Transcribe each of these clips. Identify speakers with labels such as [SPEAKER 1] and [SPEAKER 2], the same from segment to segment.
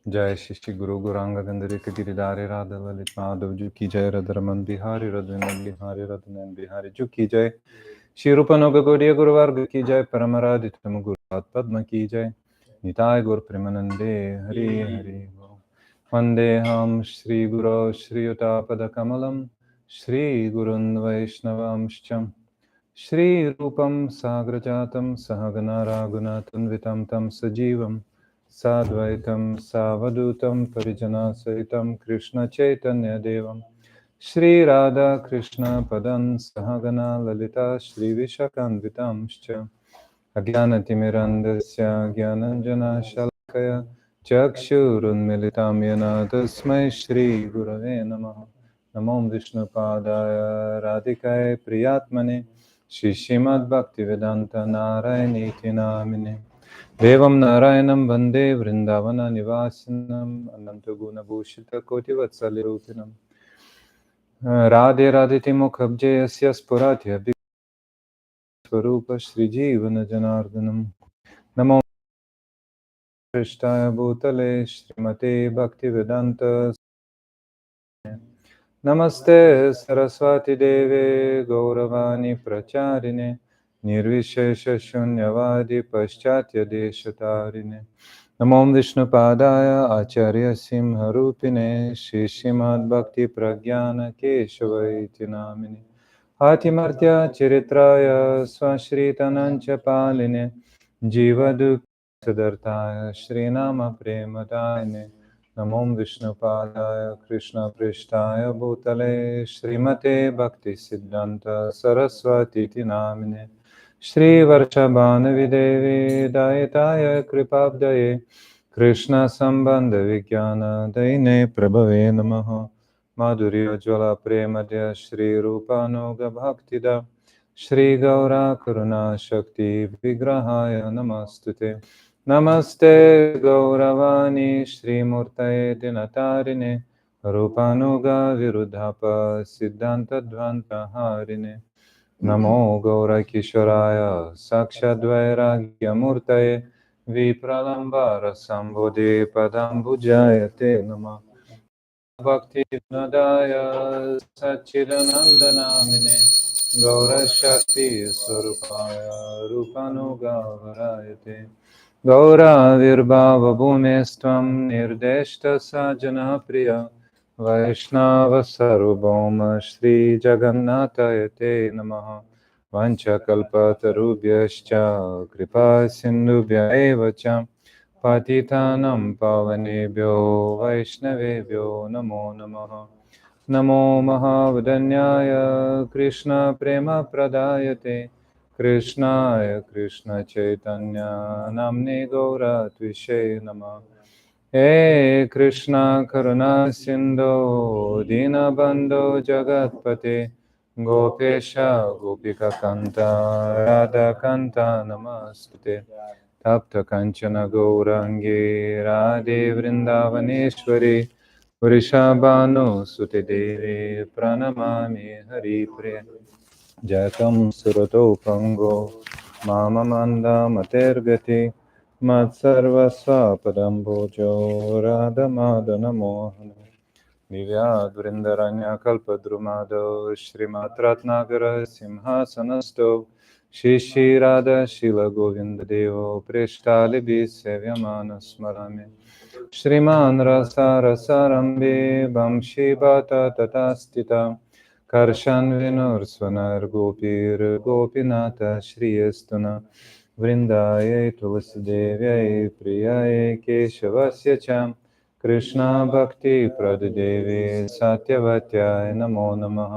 [SPEAKER 1] जय श्री श्री गुरु गौरांग गंधर्व गिरिधारी राधा ललित माधव जी की जय। रधरमन बिहारी रघुनंदन बिहारी रघुनंदन बिहारी जी की जय। श्री रूपनोग गौड़िय गुरुवर्ग की जय। परमराधितम गुरुपाद पद्म की जय। निताय गुरु प्रेमानंदे हरि हरि। वंदेहम श्री गुरो श्रीयुतापद कमलम श्री गुरुन् वैष्णवांश्च श्री रूपम साग्र जातम सहगना रागुनाथन्वितं तं सजीवं साद्वैतं सावधूतं परिजना सहितं कृष्ण चैतन्य देवं श्री राधा कृष्ण पदं सहगना ललिता श्री विशाखान्वितांश्च अज्ञानतिमिरन्धस्य ज्ञानञ्जनशलाकया चक्षुरुन्मिलितं येन तस्मै श्रीगुरवे नमः। नमो विष्णुपादाय राधिकाय प्रियात्मने श्रीश्रीमद्भक्तिवेदान्त नारायणीति नामिने देवं नारायणं वन्दे वृन्दावननिवासिनम् अनन्तगुणभूषितकोटिवत्सलरूपिणम् राधे राधेति मुखब्जयस्य स्फुरति श्रीजीवनजनार्दनम्। नमो कृष्णाय भूतले श्रीमते भक्तिवेदान्त नमस्ते सरस्वती देवे गौरवाणी प्रचारिणे निर्विशेष शून्यवादी पाश्चात्य देशतारिणे नमो विष्णुपादाय आचार्य सिंहरूपिणे श्री श्रीमद्भक्ति प्रज्ञान केशवैति नामिने आतिमर्त्य चरित्राय स्वश्रीतनञ्च पालिने जीवदुःख सदर्ताय श्रीनाम प्रेमदायिने नमो विष्णुपादाय कृष्णपृष्ठाय भूतले श्रीमते भक्तिसिद्धान्त सरस्वतीति नामिने श्रीवर्षभानुविदेवे दायिताय कृपाब्दये कृष्णसम्बन्धविज्ञानदयिने प्रभवे नमः। माधुर्यज्वला प्रेमदय श्रीरूपानुगभक्तिदा श्रीगौरा करुणाशक्ति विग्रहाय नमस्तुते। नमस्ते गौरवाणी श्रीमूर्तये दिनतारिणे रूपानुगविरुद्धाप सिद्धान्तध्वान्तहारिणे नमो गौरकिशोराय साक्षाद्वैराग्यमूर्तये विप्रलम्बरसम्भुधे पदाम्बुजाय ते नमः। भक्तिविनोदाय सच्चिदानन्दनामिने गौरशक्तिस्वरूपाय रूपानुगावराय ते गौराविर्भावभूमेस्त्वं निर्देष्टसज्जनः प्रिय वैष्णवसार्वभौम श्रीजगन्नाथाय ते नमः। वंशकल्पतरुभ्यश्च कृपासिन्धुभ्य एव च पतितानां पावनेभ्यो वैष्णवेभ्यो नमो नमः। नमो महावदन्याय कृष्णप्रेमप्रदायते कृष्णाय कृष्णचैतन्य नाम्ने गौरत्विषे नमः। हे कृष्ण करुणा सिन्धो दीनबन्धो जगत्पते गोपेश गोपिकान्त राधाकान्त नमस्तुते। तप्त कंचन गौरांगे राधे वृंदावनेश्वरी वृषभानुसुते देवे प्रणमामि हरिप्रिय। जयतं सुरतो पंगो माममन्दामतेर्गति मत्सर्वस्वापदम्भोजो राधमादनमोहन दिव्याद्वृन्दरण्यकल्पद्रुमादौ श्रीमद्रत्नाकर सिंहासनस्थौ श्री श्री राधा शिवगोविन्ददेवो पृष्ठालिभिः सेव्यमानः स्मरामि श्रीमान् रसारसारम्भे वंशीवात तथा स्थिता कर्षन् विनुर्स्वनर्गोपीर्गोपीनाथ श्रियस्तुना वृन्दायै तुलसीदेव्यै प्रियायै केशवस्य च कृष्णा भक्ति प्रददेवे सत्यवत्याय नमो नमः।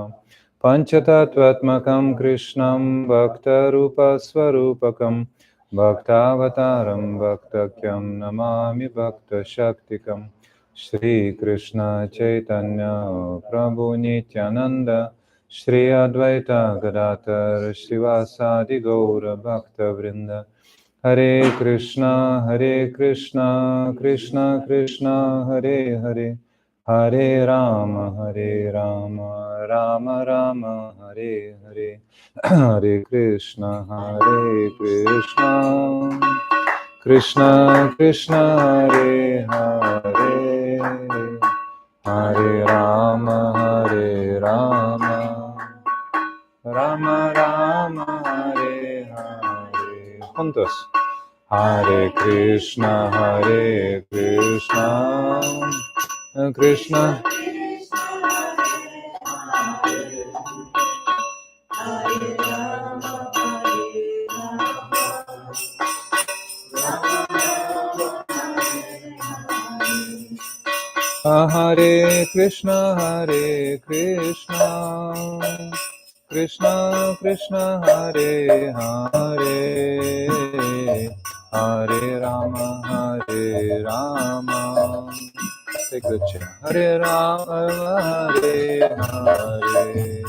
[SPEAKER 1] पञ्चतत्त्वात्मकं कृष्णं भक्तरूपस्वरूपकं भक्तावतारं भक्तक्यं नमामि भक्तशक्तिकं श्रीकृष्ण चैतन्य प्रभु नित्यानन्द श्री अद्वैत गदाधर श्रीवासादि गौर भक्तवृंद हरे कृष्णा कृष्ण कृष्ण हरे हरे हरे राम राम राम हरे हरे हरे कृष्ण कृष्ण कृष्ण कृष्ण हरे Hare todos. Hare Krishna, Krishna. Hare Krishna, Krishna Krishna, Hare Hare, Hare Rama, Hare Rama. Take the chair. Hare Rama, Hare Hare,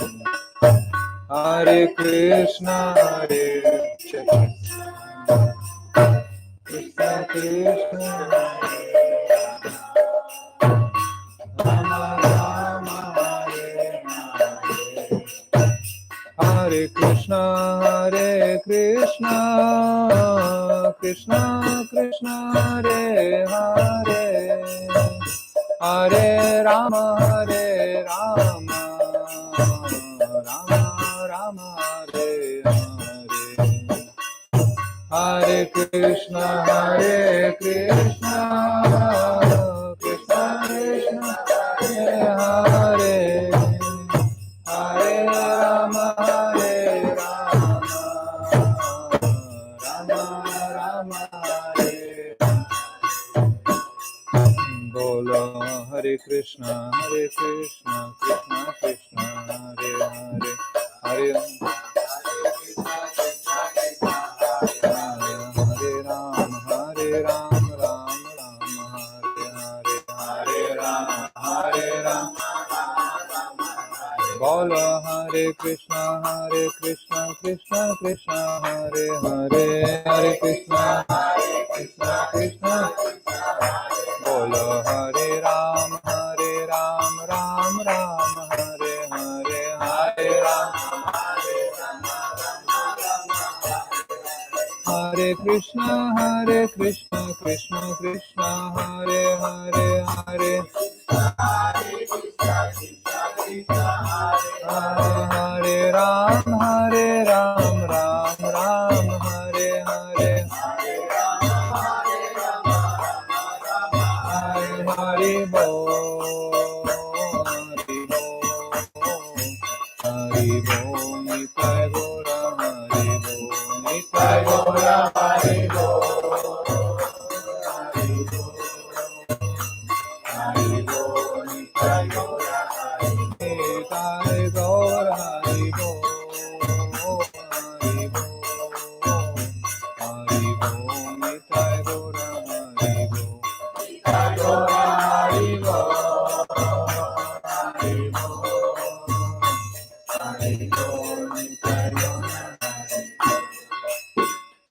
[SPEAKER 1] Hare Krishna, Hare Krishna, Krishna. Hare Krishna, Krishna Krishna, Hare Hare, Hare Rama, Rama Rama, Hare Hare. Hare Krishna, Krishna Krishna, Hare Hare, Hare Rama, Rama Hare. Bolo Hare Krishna, Krishna Krishna, Hare Hare, Hare Ram, Hare Ram, Hare Ram. Bolo Hare Krishna, Krishna Krishna, Hare Hare, Hare Krishna, Krishna. Bolo Hare Ram, Ram Ram, Hare Hare, Hare Ram. Hare Krishna, Krishna Krishna, Hare Hare, Hare Hare Ram, Ram Ram, Hare Hare. Hare Bol, Hare Bol, Nitai Gora, Hare Bol, Nitai Gora, Hare Bol, Hare Bol, Nitai Gora, Nitai Gora, Hare Bol, Hare Bol, Hare Bol, Nitai Gora, Hare Bol.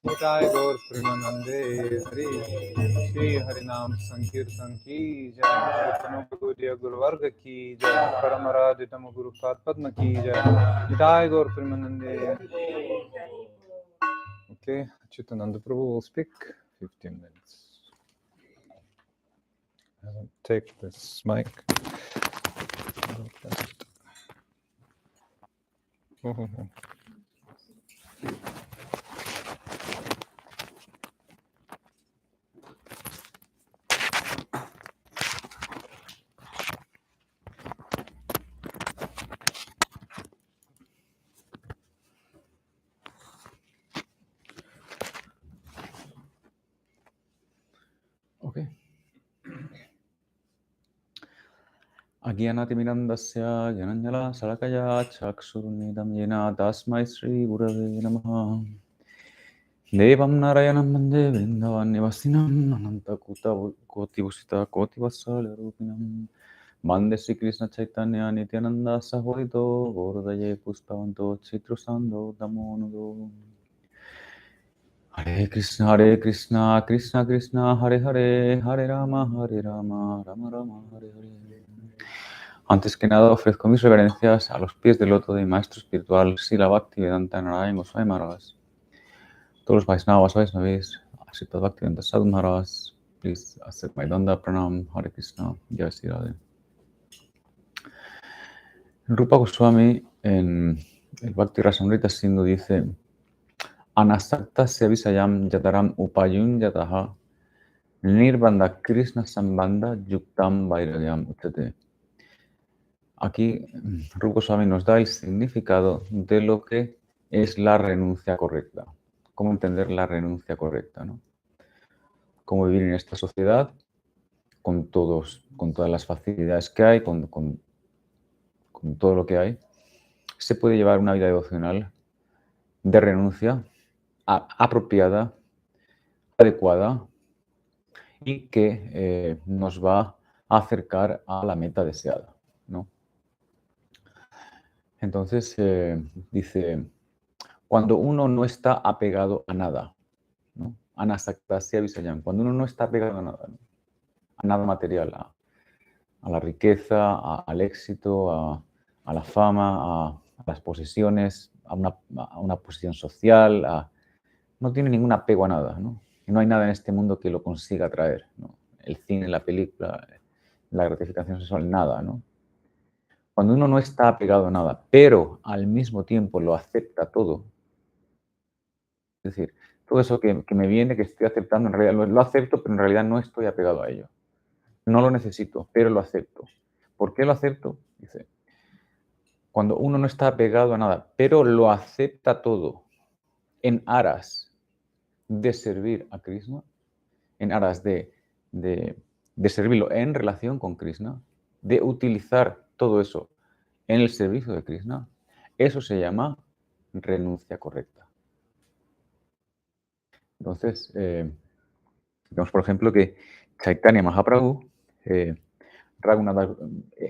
[SPEAKER 1] Nitai Gaur Premanande Hari, Shri Harinam Sankirtan ki jai, Shri Guru Guru Varga ki jai, Paramaradhitam Guru Padma ki jai, Nitai Gaur Premanande. Okay, Chitananda Prabhu will speak 15 minutes. I'll take this mic. Okay. Agyanatimirandasya Jananjala Salakaya Chakshurunidam Yena Tasmai Sri Gurave Namaha. Devam Narayanam Bande Vrindavan Nivasinam Ananta Koti Usita Koti Vasala Rupinam Bande Sri Krishna Chaitanya Nityananda Sahodito Gordaye Puspavanto Chitrusando Damonudo. Hare Krishna, Krishna Krishna, Hare Hare, Hare Rama, Rama Rama, Hare Hare. Antes que nada ofrezco mis reverencias a los pies del loto de mi maestro espiritual Srila Bhaktivedanta Narayana Goswami Maharaj. Todos los Vaisnavas, Vaisnavis, Ashitat Bhaktivedanta Sadhu Maharaj, please accept my Danda Pranam, Hare Krishna, Jai Sri Radhe. Rupa Goswami en el Bhakti Rasamrita Sindhu dice:
[SPEAKER 2] Anasakta sevisayam yataram upayun yataha nirbanda krishna sambanda yuktam vairagyam uchate. Aquí Rupa Goswami nos da el significado de lo que es la renuncia correcta. Cómo entender la renuncia correcta, ¿no? Cómo vivir en esta sociedad con todas las facilidades que hay, con todo lo que hay. Se puede llevar una vida devocional de renuncia apropiada, adecuada y que nos va a acercar a la meta deseada, ¿no? Entonces, dice, cuando uno no está apegado a nada, ¿no? Anasaktasya visayam, cuando uno no está apegado a nada, ¿no? A nada material, a la riqueza, al éxito, a la fama, a las posesiones, a una posición social, no tiene ningún apego a nada, ¿no? Y no hay nada en este mundo que lo consiga traer, ¿no? El cine, la película, la gratificación sexual, nada, ¿no? Cuando uno no está apegado a nada, pero al mismo tiempo lo acepta todo, es decir, todo eso que me viene, que estoy aceptando, en realidad lo acepto, pero en realidad no estoy apegado a ello. No lo necesito, pero lo acepto. ¿Por qué lo acepto? Dice, cuando uno no está apegado a nada, pero lo acepta todo en aras de servir a Krishna, en aras de servirlo en relación con Krishna, de utilizar todo eso en el servicio de Krishna, eso se llama renuncia correcta. Entonces, vemos, por ejemplo, que Chaitanya Mahaprabhu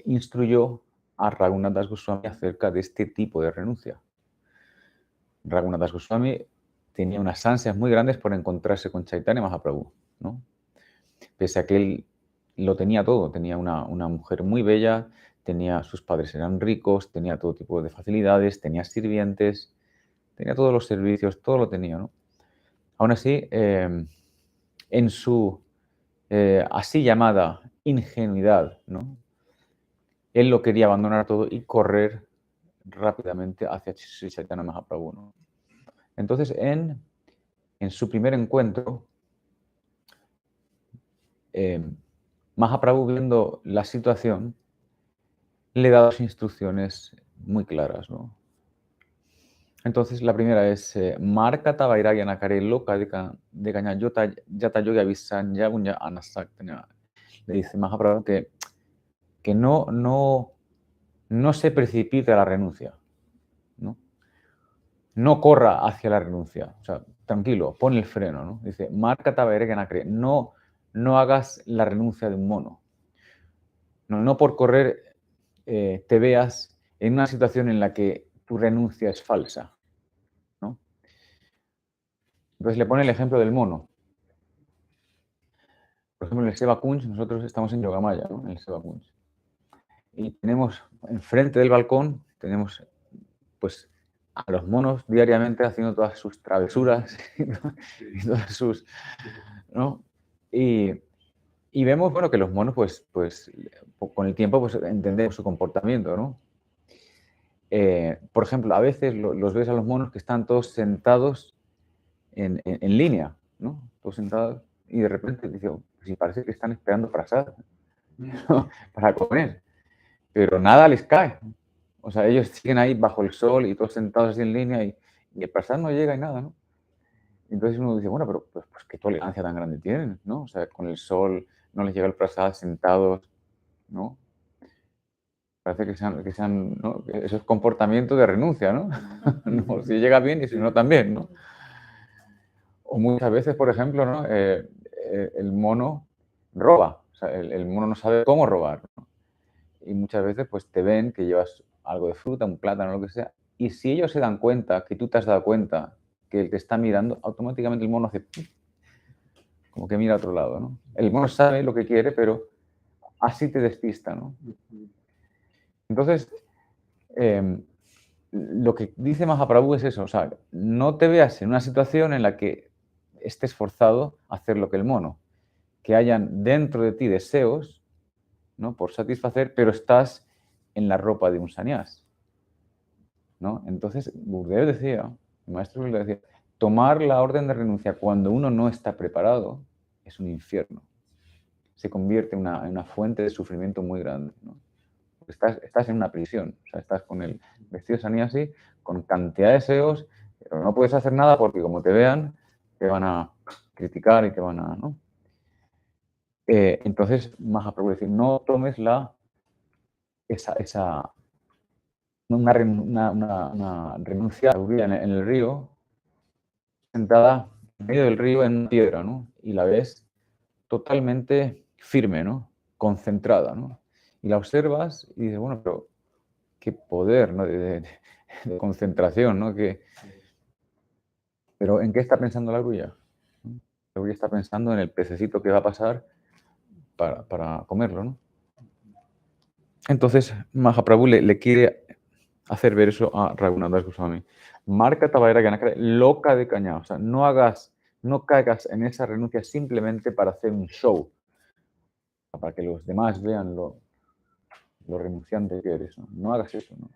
[SPEAKER 2] instruyó a Raghunath Das Goswami acerca de este tipo de renuncia. Raghunath Das Goswami tenía unas ansias muy grandes por encontrarse con Chaitanya Mahaprabhu, ¿no? Pese a que él lo tenía todo, tenía una mujer muy bella, sus padres eran ricos, tenía todo tipo de facilidades, tenía sirvientes, tenía todos los servicios, todo lo tenía, ¿no? Aún así, en su así llamada ingenuidad, ¿no? Él lo quería abandonar todo y correr rápidamente hacia Sri Chaitanya Mahaprabhu, ¿no? Entonces, en su primer encuentro, Mahaprabhu, viendo la situación, le da dos instrucciones muy claras, ¿no? Entonces, la primera es Markata Vairagya Nakare Loka de Gaña Yata Yoga Visan Yagunya Anasaktanya. Le dice Mahaprabhu que no se precipite a la renuncia, ¿no? No corra hacia la renuncia. O sea, tranquilo, pon el freno, ¿no? Dice, Markata Vairagya Nakare, no hagas la renuncia de un mono. No por correr te veas en una situación en la que tu renuncia es falsa, ¿no? Entonces le pone el ejemplo del mono. Por ejemplo, en el Seva Kunj, nosotros estamos en Yogamaya, ¿no? En el Seva Kunj. Y tenemos enfrente del balcón, tenemos pues a los monos diariamente haciendo todas sus travesuras y todas sus, ¿no? Y vemos, bueno, que los monos, pues con el tiempo, pues entendemos su comportamiento, ¿no? Por ejemplo, a veces los ves a los monos que están todos sentados en línea, ¿no? Todos sentados y de repente dicen, pues parece que están esperando prasad, ¿no? Para comer, pero nada les cae. O sea, ellos siguen ahí bajo el sol y todos sentados así en línea y el prasad no llega y nada, ¿no? Entonces uno dice, bueno, pero pues qué tolerancia tan grande tienen, ¿no? O sea, con el sol no les llega el prasad sentados, ¿no? Parece que sean ¿no? Eso es comportamiento de renuncia, ¿no? No, si llega bien y si no también, ¿no? O muchas veces, por ejemplo, ¿no? El mono roba, o sea, el mono no sabe cómo robar, ¿no? Y muchas veces pues te ven que llevas algo de fruta, un plátano, lo que sea, y si ellos se dan cuenta que tú te has dado cuenta que el que está mirando, automáticamente el mono hace como que mira a otro lado, ¿no? El mono sabe lo que quiere, pero así te despista, ¿no? Entonces, lo que dice Mahaprabhu es eso, o sea, no te veas en una situación en la que estés forzado a hacer lo que el mono, que hayan dentro de ti deseos, ¿no? Por satisfacer, pero estás en la ropa de un sannyas, ¿no? Entonces, Gurudev decía, el maestro Gurudev decía, tomar la orden de renuncia cuando uno no está preparado es un infierno. Se convierte en una fuente de sufrimiento muy grande, ¿no? Estás en una prisión, o sea, estás con el vestido así, con cantidad de deseos, pero no puedes hacer nada porque como te vean, te van a criticar y te van a, ¿no? Entonces, Mahaprabhu decir, no tomes una renuncia en el río, sentada en medio del río en una piedra, ¿no? Y la ves totalmente firme, ¿no? Concentrada, ¿no? Y la observas y dices, bueno, pero qué poder, ¿no? de concentración, ¿no? Pero ¿en qué está pensando la grulla? La grulla está pensando en el pececito que va a pasar para comerlo, ¿no? Entonces, Mahaprabhu le quiere hacer ver eso a Raghunath Goswami. Marca Tabaira Ganakare, loca de caña. O sea, no caigas en esa renuncia simplemente para hacer un show, para que los demás vean lo renunciante que eres. No hagas eso, ¿no?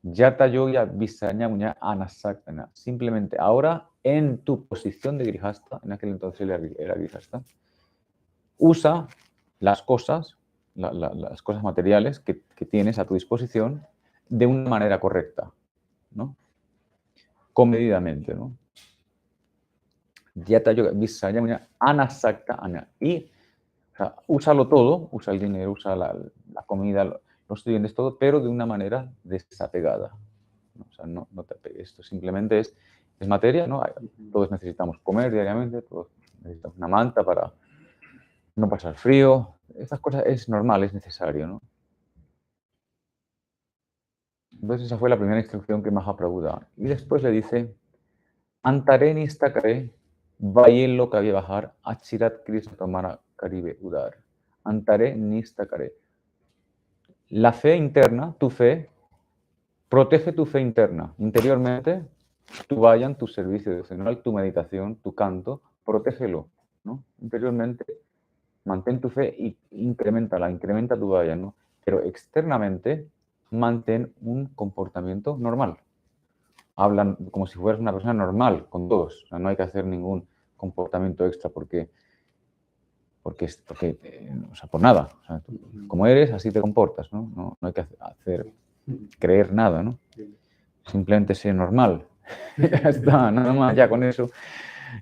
[SPEAKER 2] Yata yoga visaña muña anasaktana. Simplemente ahora, en tu posición de grihasta, en aquel entonces era grihasta, usa las cosas, las cosas materiales que tienes a tu disposición de una manera correcta, ¿no? Comedidamente, ¿no? Yata yoga visaña muña anasakta ana. Y o sea, úsalo todo, usa el dinero, usa la comida, los estudiantes, todo, pero de una manera desapegada. ¿No? O sea, no te apegues. Esto simplemente es materia, ¿no? Todos necesitamos comer diariamente, todos necesitamos una manta para no pasar frío. Estas cosas es normal, es necesario, ¿no? Entonces esa fue la primera instrucción que Mahaprabhu da. Y después le dice, Antare nistakare, vayelo que había bajar, achirat krishna tomara karibe udar. Antare nistakare. La fe interna, tu fe, protege tu fe interna. Interiormente, tu vayan, tu servicio devocional, tu meditación, tu canto, protégelo, ¿no? Interiormente, mantén tu fe y incrementa tu vayan, ¿no? Pero externamente, mantén un comportamiento normal. Hablan como si fueras una persona normal con todos. O sea, no hay que hacer ningún comportamiento extra porque o sea, por nada. O sea, tú, como eres, así te comportas, ¿no? No hay que creer nada, ¿no? Simplemente ser normal. Ya está, nada más, ya con eso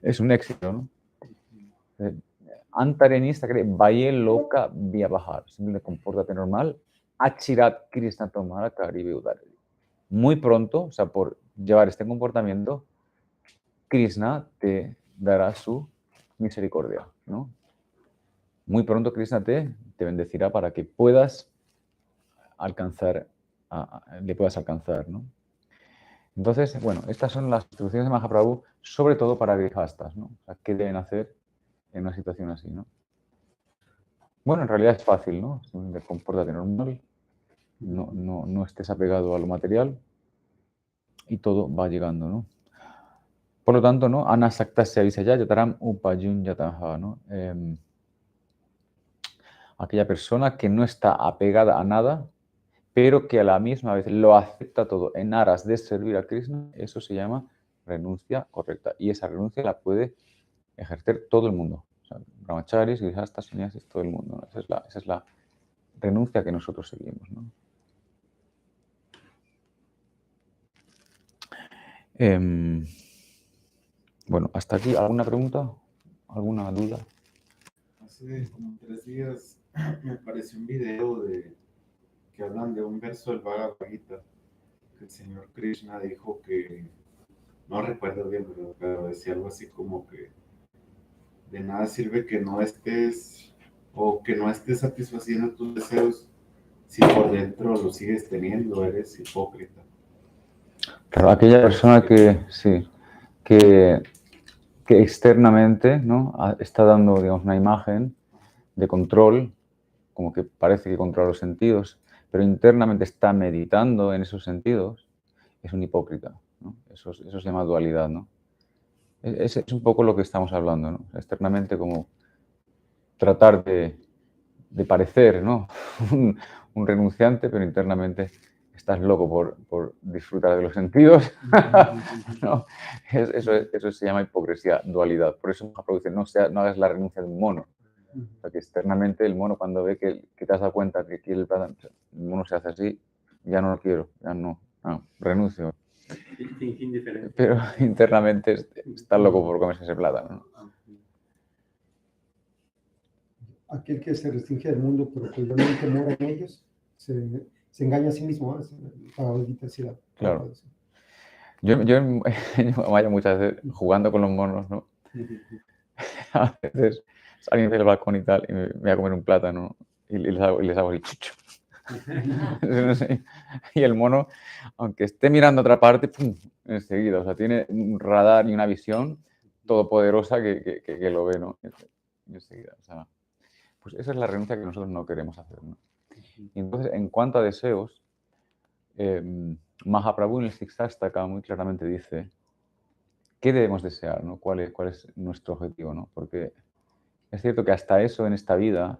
[SPEAKER 2] es un éxito, ¿no? Antarenista, que vaya loca, vía bajar. Simplemente compórtate normal. Achirat Krishna tomara Karibe Udare. Muy pronto, o sea, por llevar este comportamiento, Krishna te dará su misericordia, ¿no? Muy pronto Krishna te bendecirá para que puedas alcanzar, le puedas alcanzar, ¿no? Entonces, bueno, estas son las instrucciones de Mahaprabhu, sobre todo para grihastas, ¿no? O sea, ¿qué deben hacer en una situación así, ¿no? Bueno, en realidad es fácil, ¿no? Simplemente compórtate normal, no estés apegado a lo material y todo va llegando, ¿no? Por lo tanto, ¿no? Anasaktasya visaya yataram upayun yataha, ¿no? Aquella persona que no está apegada a nada, pero que a la misma vez lo acepta todo en aras de servir a Krishna, eso se llama renuncia correcta. Y esa renuncia la puede ejercer todo el mundo. O sea, brahmacharis, grihastas, sannyasis, todo el mundo, ¿no? Esa es la renuncia que nosotros seguimos, ¿no? Bueno, hasta aquí, ¿alguna pregunta? ¿Alguna duda?
[SPEAKER 3] Hace como 3 días me apareció un video que hablan de un verso del Bhagavad Gita, que el señor Krishna dijo que, no recuerdo bien, pero decía algo así como que de nada sirve que no estés o que no estés satisfaciendo tus deseos si por dentro lo sigues teniendo, eres hipócrita.
[SPEAKER 2] Claro, aquella persona que, sí, que externamente, ¿no? Está dando, digamos, una imagen de control, como que parece que controla los sentidos, pero internamente está meditando en esos sentidos, es un hipócrita, ¿no? Eso se llama dualidad, ¿no? Es un poco lo que estamos hablando, ¿no? Externamente como tratar de parecer, ¿no? un renunciante, pero internamente estás loco por disfrutar de los sentidos. ¿No? Eso se llama hipocresía, dualidad. Por eso Mahaprabhu dice, no hagas la renuncia de un mono. Porque externamente el mono, cuando ve que te has dado cuenta que quiere el plátano, el mono se hace así, ya no lo quiero, ya no, renuncio. Pero internamente está loco por comerse ese plátano, ¿no?
[SPEAKER 4] Aquel que se restringe del mundo, pero que realmente mora en ellos, se engaña a sí mismo.
[SPEAKER 2] Claro. Yo vaya muchas veces jugando con los monos, ¿no? A veces alguien del balcón y tal, y me voy a comer un plátano y les hago así, chucho. Y el mono, aunque esté mirando a otra parte, ¡pum!, enseguida, o sea, tiene un radar y una visión todopoderosa que lo ve, ¿no? Enseguida, o sea, pues esa es la renuncia que nosotros no queremos hacer, ¿no? Y entonces, en cuanto a deseos, Mahaprabhu en el Siksastaka muy claramente dice qué debemos desear, ¿no? ¿Cuál es nuestro objetivo, ¿no? Porque es cierto que hasta eso en esta vida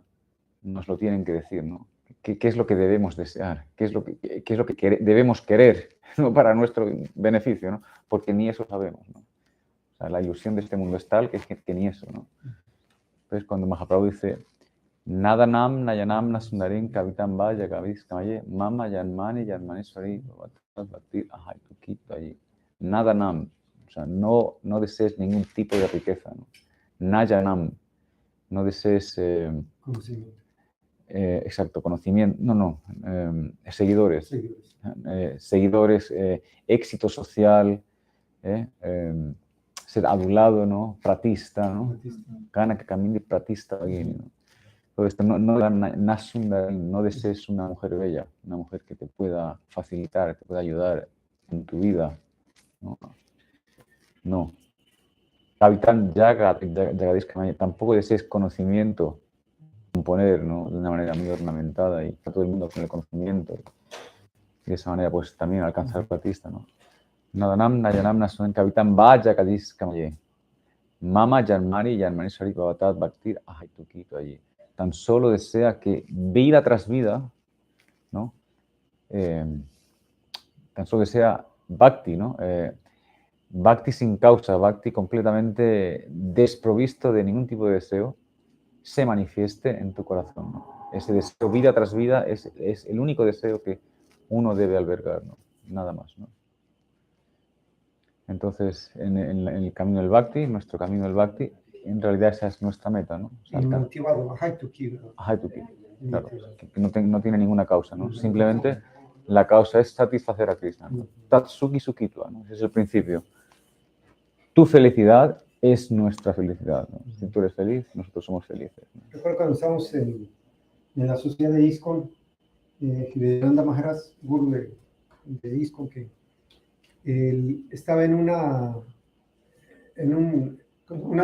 [SPEAKER 2] nos lo tienen que decir, ¿no? ¿Qué es lo que debemos desear? ¿Qué es lo que debemos querer, ¿no? Para nuestro beneficio, ¿no? Porque ni eso sabemos, ¿no? O sea, la ilusión de este mundo es tal que ni eso, ¿no? Entonces, cuando Mahaprabhu dice Nadanam nayanam nasundarim kavitam vaya kavis kamaye mama yanmani yanmaneswari bhakti ahai tukito allí. Nadanam, o sea, no desees ningún tipo de riqueza, ¿no? Nayanam, no desees exacto, conocimiento, seguidores, éxito social, ser adulado, ¿no? Pratista, ¿no? Gana que camine pratista, ¿no? Todo esto, no desees una mujer bella, una mujer que te pueda facilitar, te pueda ayudar en tu vida. No. Kavitam Jagadish, tampoco desees conocimiento, componer, ¿no? De una manera muy ornamentada y a todo el mundo con el conocimiento. Y de esa manera, pues también alcanzar el platista, ¿no? Nadanam Nayanam Nasun Kavitam Jagadish Kamaye. Mama Yanmani Yanmaneswari Bhavatat Bhaktir Ahaitukito allí. Tan solo desea que vida tras vida, ¿no? Tan solo desea bhakti, ¿no? Bhakti sin causa, bhakti completamente desprovisto de ningún tipo de deseo, se manifieste en tu corazón, ¿no? Ese deseo vida tras vida es el único deseo que uno debe albergar, ¿no? Nada más, ¿no? Entonces, en el camino del bhakti, nuestro camino del bhakti, en realidad esa es nuestra meta, ¿no? O sea,
[SPEAKER 4] motivado, Ahai-tukki,
[SPEAKER 2] claro, que no tiene ninguna causa, ¿no? Simplemente la causa es satisfacer a Krishna, ¿no? Tatsuki Sukitva, ¿no? Ese es el principio. Tu felicidad es nuestra felicidad, ¿no? Si tú eres feliz, nosotros somos felices, ¿no?
[SPEAKER 4] Recuerdo cuando estábamos en la sociedad de ISKCON, Hridayananda Maharaj, guru de ISKCON, que él estaba en una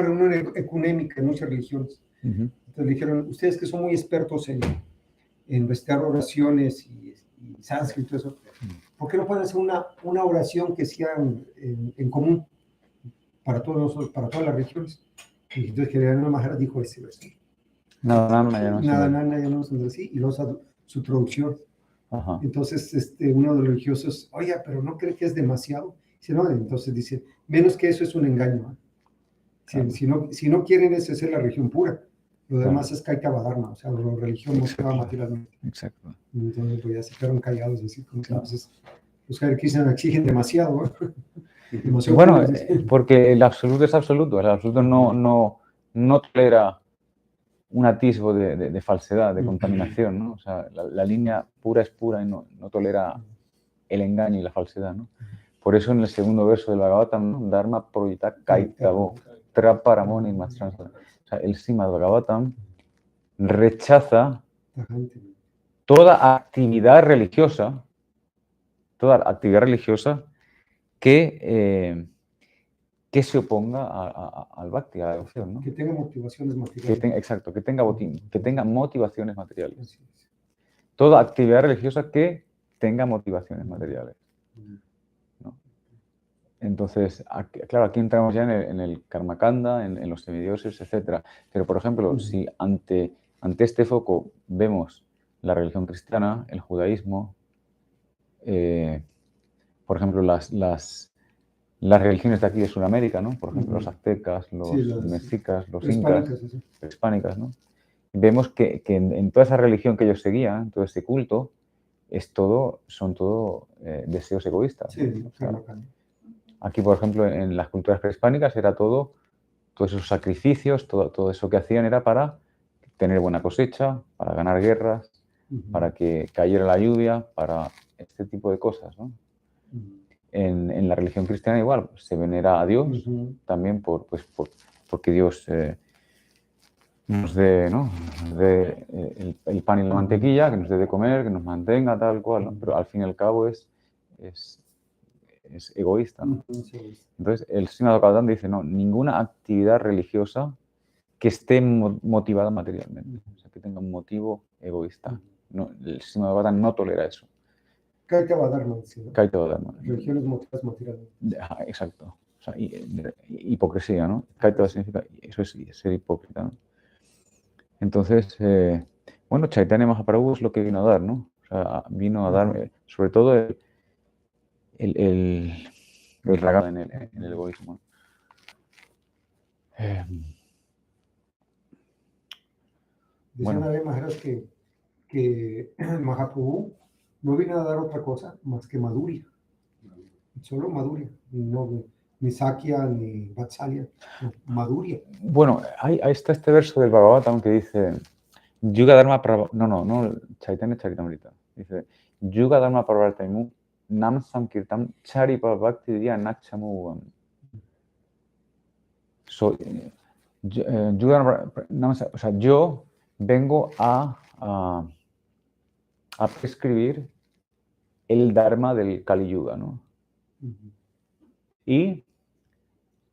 [SPEAKER 4] reunión ecuménica en muchas religiones. Entonces le dijeron, ustedes que son muy expertos en investigar oraciones y sánscrito y todo eso, ¿por qué no pueden hacer una oración que sea en común para todos nosotros, para todas las religiones? Y entonces Hridayananda Maharaj dijo ese verso. Nada, ya no son así, y luego su traducción. Ajá. Entonces uno de los religiosos, oye, pero ¿no cree que es demasiado? Dice, no, entonces dice, menos que eso es un engaño, ¿no? Claro. Si no quieren es hacer la religión pura, lo demás es Kaita Badarma, o sea, la religión mostrada materialmente.
[SPEAKER 2] Exacto.
[SPEAKER 4] Entonces pues ya se quedaron callados, así como que entonces los Hare Krishna exigen demasiado, ¿no? Demasiado
[SPEAKER 2] bueno,
[SPEAKER 4] puro,
[SPEAKER 2] porque el absoluto es absoluto, el absoluto no tolera un atisbo de falsedad, de contaminación, ¿no? O sea, la línea pura es pura y no tolera el engaño y la falsedad, ¿no? Por eso en el segundo verso del Bhagavatam, ¿no? Dharma proyita kaitavo, traparamoni mastransa. O sea, el Srimad Bhagavatam rechaza toda actividad religiosa que se oponga al bhakti, a la devoción, ¿no?
[SPEAKER 4] Que tenga motivaciones materiales.
[SPEAKER 2] Exacto, que tenga motivaciones materiales. Toda actividad religiosa que tenga motivaciones materiales, ¿no? Entonces, claro, aquí entramos ya en el karma kanda, en los semidioses, etc. Pero, por ejemplo, si ante este foco vemos la religión cristiana, el judaísmo, por ejemplo, las religiones de aquí de Sudamérica, ¿no? Por ejemplo, los aztecas, los
[SPEAKER 4] Sí, las
[SPEAKER 2] mexicas, los
[SPEAKER 4] prehispánicas,
[SPEAKER 2] incas,
[SPEAKER 4] sí.
[SPEAKER 2] prehispánicas, ¿no? Y vemos que en toda esa religión que ellos seguían, todo ese culto, son todo deseos egoístas.
[SPEAKER 4] Sí,
[SPEAKER 2] ¿no? O sea,
[SPEAKER 4] claro, claro.
[SPEAKER 2] aquí, por ejemplo, en las culturas prehispánicas era todos esos sacrificios, todo eso que hacían era para tener buena cosecha, para ganar guerras, para que cayera la lluvia, para este tipo de cosas, ¿no? En la religión cristiana igual, se venera a Dios también porque Dios nos dé, ¿no? Nos dé el pan y la mantequilla, que nos dé de comer, que nos mantenga, tal cual, ¿no? Pero al fin y al cabo es egoísta, ¿no? Entonces, el Sínodo Caudán dice, no, ninguna actividad religiosa que esté motivada materialmente, o sea, que tenga un motivo egoísta. No, el Sínodo Caudán no tolera eso.
[SPEAKER 4] Kaitava Dharma, sí, ¿no?
[SPEAKER 2] Kaitava Dharma.
[SPEAKER 4] Religiones motivadas materialmente.
[SPEAKER 2] Exacto. O sea, hipocresía, ¿no? Kaitava significa, eso es ser hipócrita, ¿no? Entonces, bueno, Chaitanya Mahaprabhu es lo que vino a dar, ¿no? O sea, vino a dar, sobre todo, el ragam en el egoísmo.
[SPEAKER 4] Decían a Maharaj que Mahaprabhu no vino a dar otra cosa más que Madhurya. Solo Madhurya. No, ni Sakya, ni Vatsalya. No, Madhurya.
[SPEAKER 2] Bueno, ahí está este verso del Bhagavatam que dice Yuga Dharma no, Chaitanya Charitamrita. Dice Yuga Dharma Pravartaimu Nam Sankirtam Charipa Bhakti Diya Nachamu. O sea, yo vengo a prescribir el Dharma del Kali Yuga, ¿no? Y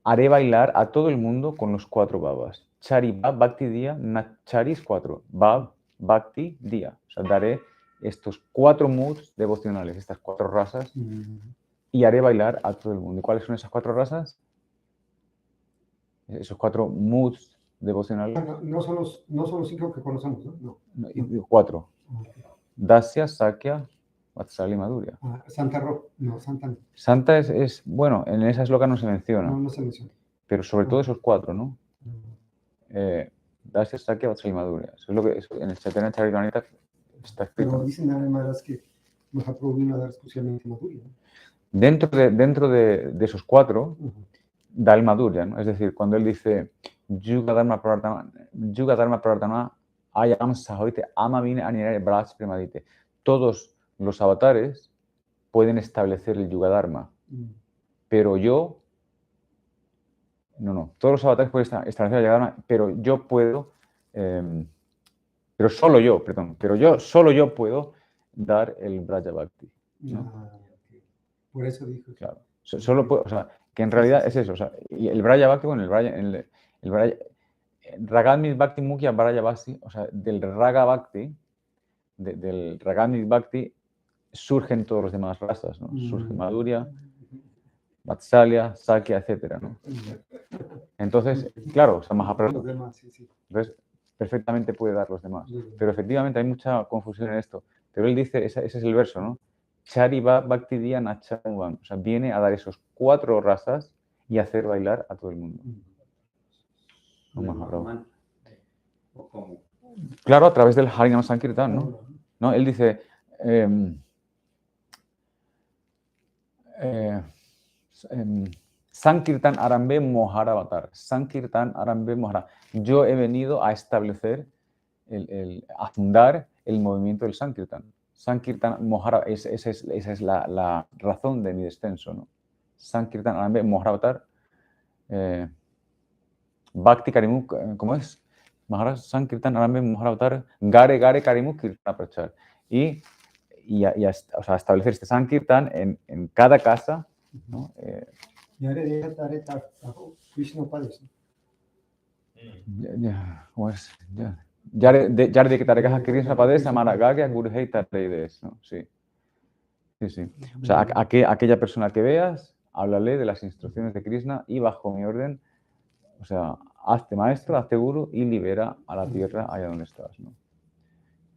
[SPEAKER 2] haré bailar a todo el mundo con los 4 babas. Chari, Bab, Bhakti, Diya, Charis 4. Bab, Bhakti, Diya. O sea, daré estos 4 moods devocionales, estas 4 razas, y haré bailar a todo el mundo. ¿Y cuáles son esas 4 razas? Esos 4 moods devocionales.
[SPEAKER 4] No son los 5 que conocemos, ¿no?
[SPEAKER 2] No, 4. Dasya, Sakya, Vatsalya y Madhurya.
[SPEAKER 4] Santa Rock, no, Santa no.
[SPEAKER 2] Santa bueno, en esa esloka no se menciona.
[SPEAKER 4] No se menciona.
[SPEAKER 2] Pero sobre todo esos 4, ¿no? Dasya, Sakya, Vatsalya y Madhurya. Eso es lo que en el Chaitanya Charitamrita está escrito.
[SPEAKER 4] Pero dicen además que Mahaprabhu vino a dar exclusivamente Madhurya, ¿no?
[SPEAKER 2] Dentro de esos 4, da el Madhurya, ¿no? Es decir, cuando él dice Yuga Dharma Pravartana Ayam Sahoite Amavine Anirare Braj Premadite. Todos los avatares pueden establecer el Yuga Dharma, pero yo no. Todos los avatares pueden establecer el Yuga Dharma, pero yo puedo, pero solo yo puedo dar el Braja Bhakti, ¿no?
[SPEAKER 4] Por eso dijo.
[SPEAKER 2] Claro. Solo puedo, o sea, que en realidad es eso. O sea, y el Braja Bhakti, bueno, el Ragamit Bhakti Mukhya Braja Bhakti, o sea, del Raga Bhakti, del Ragamit Bhakti, surgen todos los demás razas, ¿no? Surge Madhurya, Vatsalya, Sakya, etcétera, ¿no? Entonces, claro, o sea, Mahaprabhu. Entonces, perfectamente puede dar los demás. Pero efectivamente hay mucha confusión en esto. Pero él dice, ese es el verso, ¿no? Chari Bhakti Diya Nachamuvan. O sea, viene a dar esos 4 razas y hacer bailar a todo el mundo. Claro, a través del Harinam Sankirtan, ¿no? Él dice Sankirtan Arambe Mohara Avatar. Sankirtan Arambe Mohara. Yo he venido a establecer, a fundar el movimiento del Sankirtan. Sankirtan Mohara, esa es la razón de mi descenso, ¿no? Sankirtan Arambe Mohara Avatar. Bhakti Karimuk, ¿cómo es? Maharaj Sankirtan Arambe Mohara Avatar. Gare Gare Karimuk Kirtana Prachar. Y o sea, establecer este Sankirtan en cada casa, ¿no? Yare de que tarekas Krishna Padesa Maragagya Gurhei Tareides, ¿no? Sí. O sea, aquella persona que veas, háblale de las instrucciones de Krishna y bajo mi orden, o sea, hazte maestro, hazte guru y libera a la tierra allá donde estás, ¿no?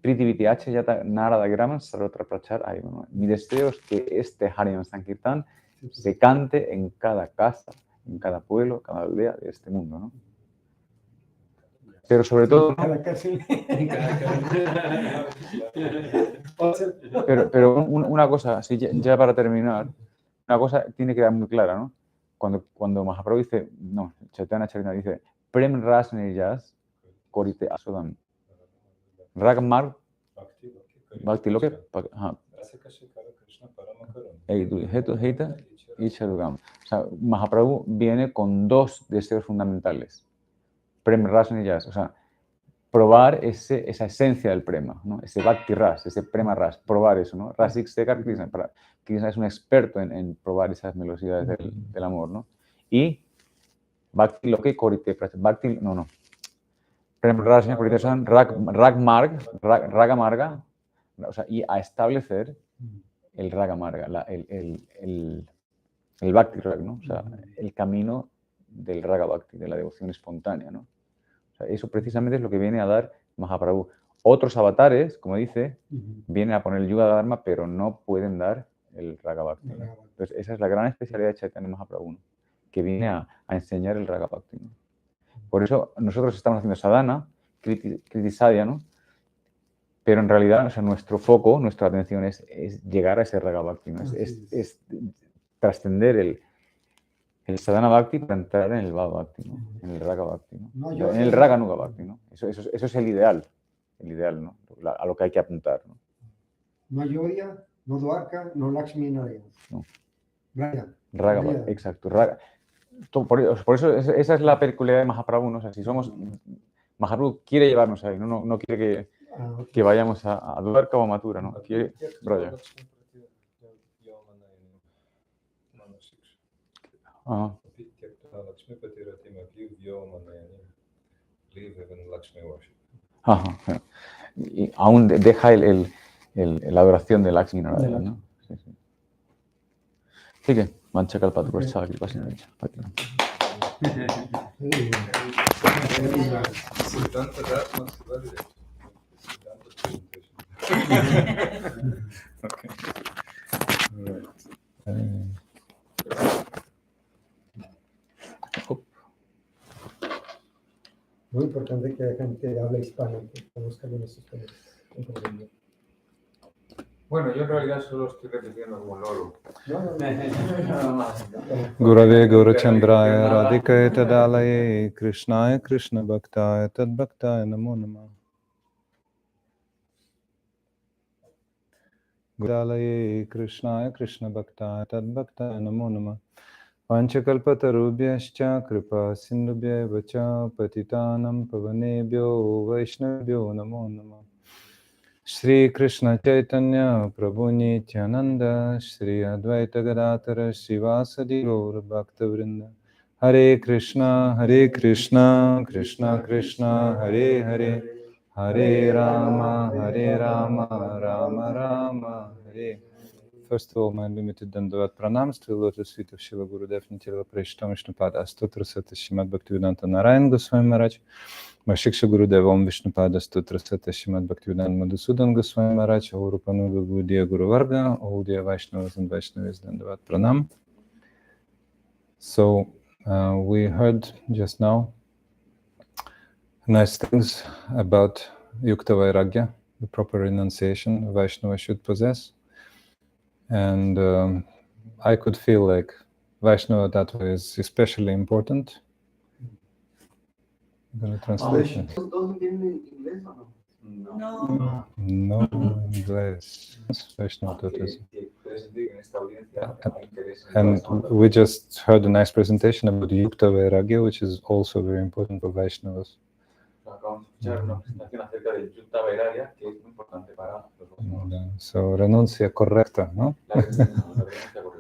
[SPEAKER 2] Pritiviti H Yata Narada Graman Sarotra Prachar Ayama. Mi deseo es que este Harinam Sankirtan se cante en cada casa, en cada pueblo, cada aldea de este mundo, ¿no? Pero sobre todo,
[SPEAKER 4] Cada cárcel.
[SPEAKER 2] pero una cosa, así ya para terminar, una cosa tiene que quedar muy clara, ¿no? Cuando Mahaprabhu dice, no, Chaitanya Charitamrita dice, Prem Ras Nirjas Korite Asodam. Ragmar Bhakti Loke Heita y Chadugam. O sea, Mahaprabhu viene con dos deseos fundamentales. Prem Ras Nirjas, o sea, probar esa esencia del prema, ¿no? Ese Bhakti Ras, ese prema Ras, probar eso, ¿no? Rasik Sekar Krishna. Krishna es un experto en probar esas melodías del amor, ¿no? Y Bhakti Loke Korite, Bhakti, no. Prem Ras Korite San, Ragamarga, o sea, y a establecer el Ragamarga, el Bhakti Rag, ¿no? O sea, el camino del Raga Bhakti, de la devoción espontánea, ¿no? O sea, eso precisamente es lo que viene a dar Mahaprabhu. Otros avatares, como dice, vienen a poner el Yuga Dharma, pero no pueden dar el Raga Bhakti, ¿no? Entonces, esa es la gran especialidad de Chaitanya Mahaprabhu, ¿no? Que viene a enseñar el Raga Bhakti, ¿no? Por eso nosotros estamos haciendo sadhana, kritisadhya, ¿no? Pero en realidad, o sea, nuestro foco, nuestra atención es llegar a ese Raga Bhakti, ¿no? Es trascender el sadhana bhakti para entrar en el Bhava Bhakti, ¿no? En el Raga Bhakti, ¿no? En el Raga Nuga Bhakti, ¿no? Eso es el ideal, ¿no? A lo que hay que apuntar, ¿no?
[SPEAKER 4] No Ayodhya, no Dwarka, no Lakshmi Narayana.
[SPEAKER 2] No.
[SPEAKER 4] Raga
[SPEAKER 2] Bhakti, exacto. Raga. Por eso esa es la peculiaridad de Mahaprabhu, ¿no? O sea, si somos... Mahaprabhu quiere llevarnos ahí, no quiere que vayamos a Dwarka o a Mathura, ¿no? Quiere... Braya. Ajá. Ajá. Y aún deja la adoración de Lakshmi Narayana, ¿no? Sí. Sigue. Manchakalpatu Prachak y Pasinacha.
[SPEAKER 1] Okay.
[SPEAKER 4] Muy importante que la gente hable hispano, que conozcan bien estos temas.
[SPEAKER 1] Bueno, yo en realidad solo estoy repitiendo como loro.
[SPEAKER 4] No.
[SPEAKER 1] Gurave Gaurachandraya Radhikaya Tadalaye Krishnaya Krishna Bhaktaya Tad Bhaktaya Namo Namah. Guralaye Krishnaya Krishna Bhaktaya Tad Bhaktaya Namo Namah. Vanchakalpatarubhyascha kripa sindhubhya vacha patitanam pavanebhyo vaishnavyo namo namah. Shri Krishna Chaitanya Prabhu Nityananda Shri Advaita Gadadhara Srivasadi Gaura Bhaktavrinda Hare Krishna Krishna Krishna Hare Hare Hare Rama Rama Rama Hare. First of all, my unlimited Dandavat Pranams to the lotus feet of Srila Gurudev Nitya Preshtam Vishnupada Astotra Sata Shrimad Bhaktivedanta Narayan Goswami Maharaj Shiksha Gurudevam Vishnupada Astotra Sata Shrimad Bhaktivedanta Madhusudan Goswami Maharaj Aurupanuga Gaudiya Guru Varga, all dear Vaishnavas and Vaishnavis Dandavat Pranam. So we heard just now nice things about Yukta Vairagya, the proper renunciation a Vaishnava should possess. And I could feel like Vaishnava Tattva is especially important. I'm going to translate it. No English. Vaishnava Tattva. And we just heard a nice presentation about Yukta Vairagya, which is also very important for Vaishnavas. So, renuncia correcta, no?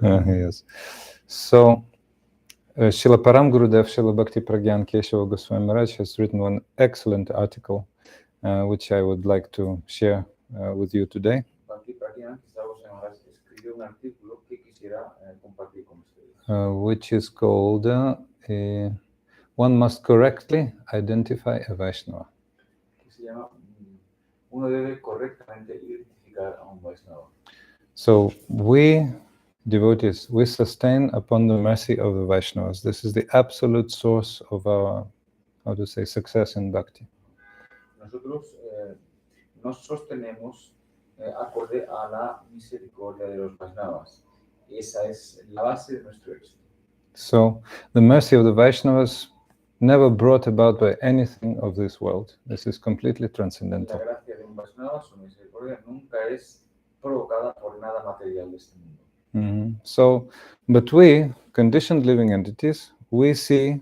[SPEAKER 1] Yes. So, Srila Param Gurudev, Srila Bhakti Pragyan Keshava Goswami Maharaj has written one excellent article, which I would like to share with you today. Which is called One Must Correctly Identify a Vaishnava.
[SPEAKER 2] uno debe correctamente identificar a un Vaisnava.
[SPEAKER 1] So we devotees, we sustain upon the mercy of the Vaishnavas. This is the absolute source of our, how to say, success in bhakti.
[SPEAKER 2] Nosotros nos sostenemos acorde a la misericordia de los Vaisnavas. Esa es la base de nuestro éxito.
[SPEAKER 1] So the mercy of the Vaishnavas never brought about by anything of this world. This is completely
[SPEAKER 2] La
[SPEAKER 1] transcendental.
[SPEAKER 2] gracia de un Vaisnava, su misericordia, nunca es provocada por nada material de este mundo.
[SPEAKER 1] So, but we, conditioned living entities, we see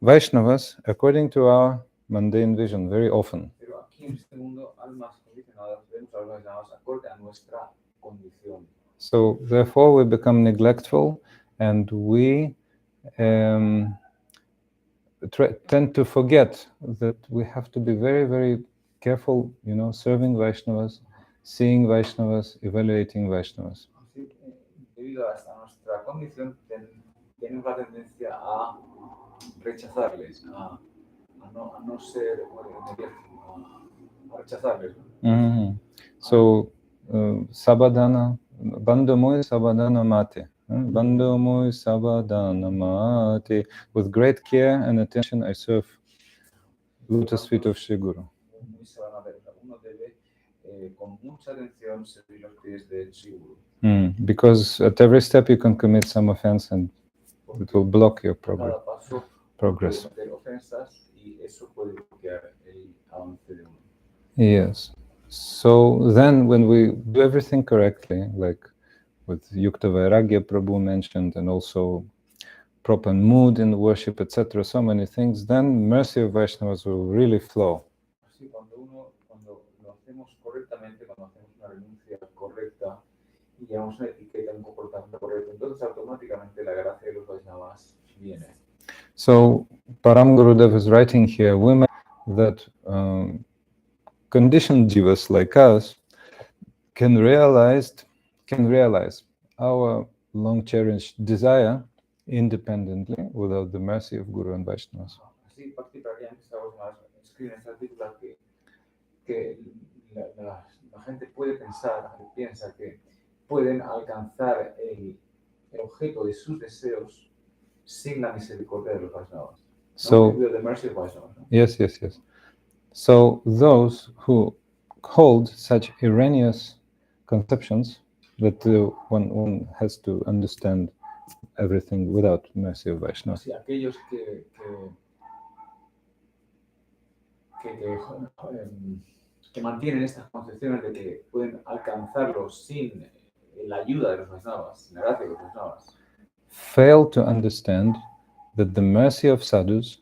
[SPEAKER 1] Vaishnavas according to our mundane vision very often.
[SPEAKER 2] Pero aquí en este mundo, almas condicionadas, vemos a los Vaisnavas acorde a nuestra condición.
[SPEAKER 1] So, therefore, we become neglectful and we tend to forget that we have to be very, very careful, serving Vaishnavas, seeing Vaishnavas, evaluating Vaishnavas.
[SPEAKER 2] Así, debido a nuestra condición, tenemos la tendencia a rechazarles, a no ser, a rechazarles.
[SPEAKER 1] So, sabadana, bandhu moi sabadana mate. Bandhu moi sabadana mate. With great care and attention, I serve lotus feet of Shri Guru.
[SPEAKER 2] Uno debe, con mucha atención, servir los pies del Shri Guru.
[SPEAKER 1] Because at every step you can commit some offense and it will block your progress. Yes. So then when we do everything correctly, like with Yukta Vairagya Prabhu mentioned, and also proper mood in worship, etc., so many things, then mercy of Vaishnavas will really flow.
[SPEAKER 2] Así, cuando lo hacemos correctamente, cuando hacemos una renuncia correcta y llevamos una etiqueta, un comportamiento correcto, entonces automáticamente la gracia de los Vaisnavas viene.
[SPEAKER 1] So Param Gurudev is writing here, women that conditioned jivas like us can realize our long cherished desire independently without the mercy of Guru and Vaishnavas.
[SPEAKER 2] Así, particularmente estamos escriben en este artículo que la gente puede pensar, la gente piensa que pueden alcanzar el objeto de sus deseos sin la misericordia de los Vaishnavas.
[SPEAKER 1] So,
[SPEAKER 2] the mercy of Vaishnavas.
[SPEAKER 1] Yes. So those who hold such erroneous conceptions that one has to understand everything without mercy of Vaishnava.
[SPEAKER 2] Así, aquellos que mantienen estas concepciones de que pueden alcanzarlo sin la ayuda de los Vaishnavas, sin la gracia de los Vaishnavas,
[SPEAKER 1] fail to understand that the mercy of sadhus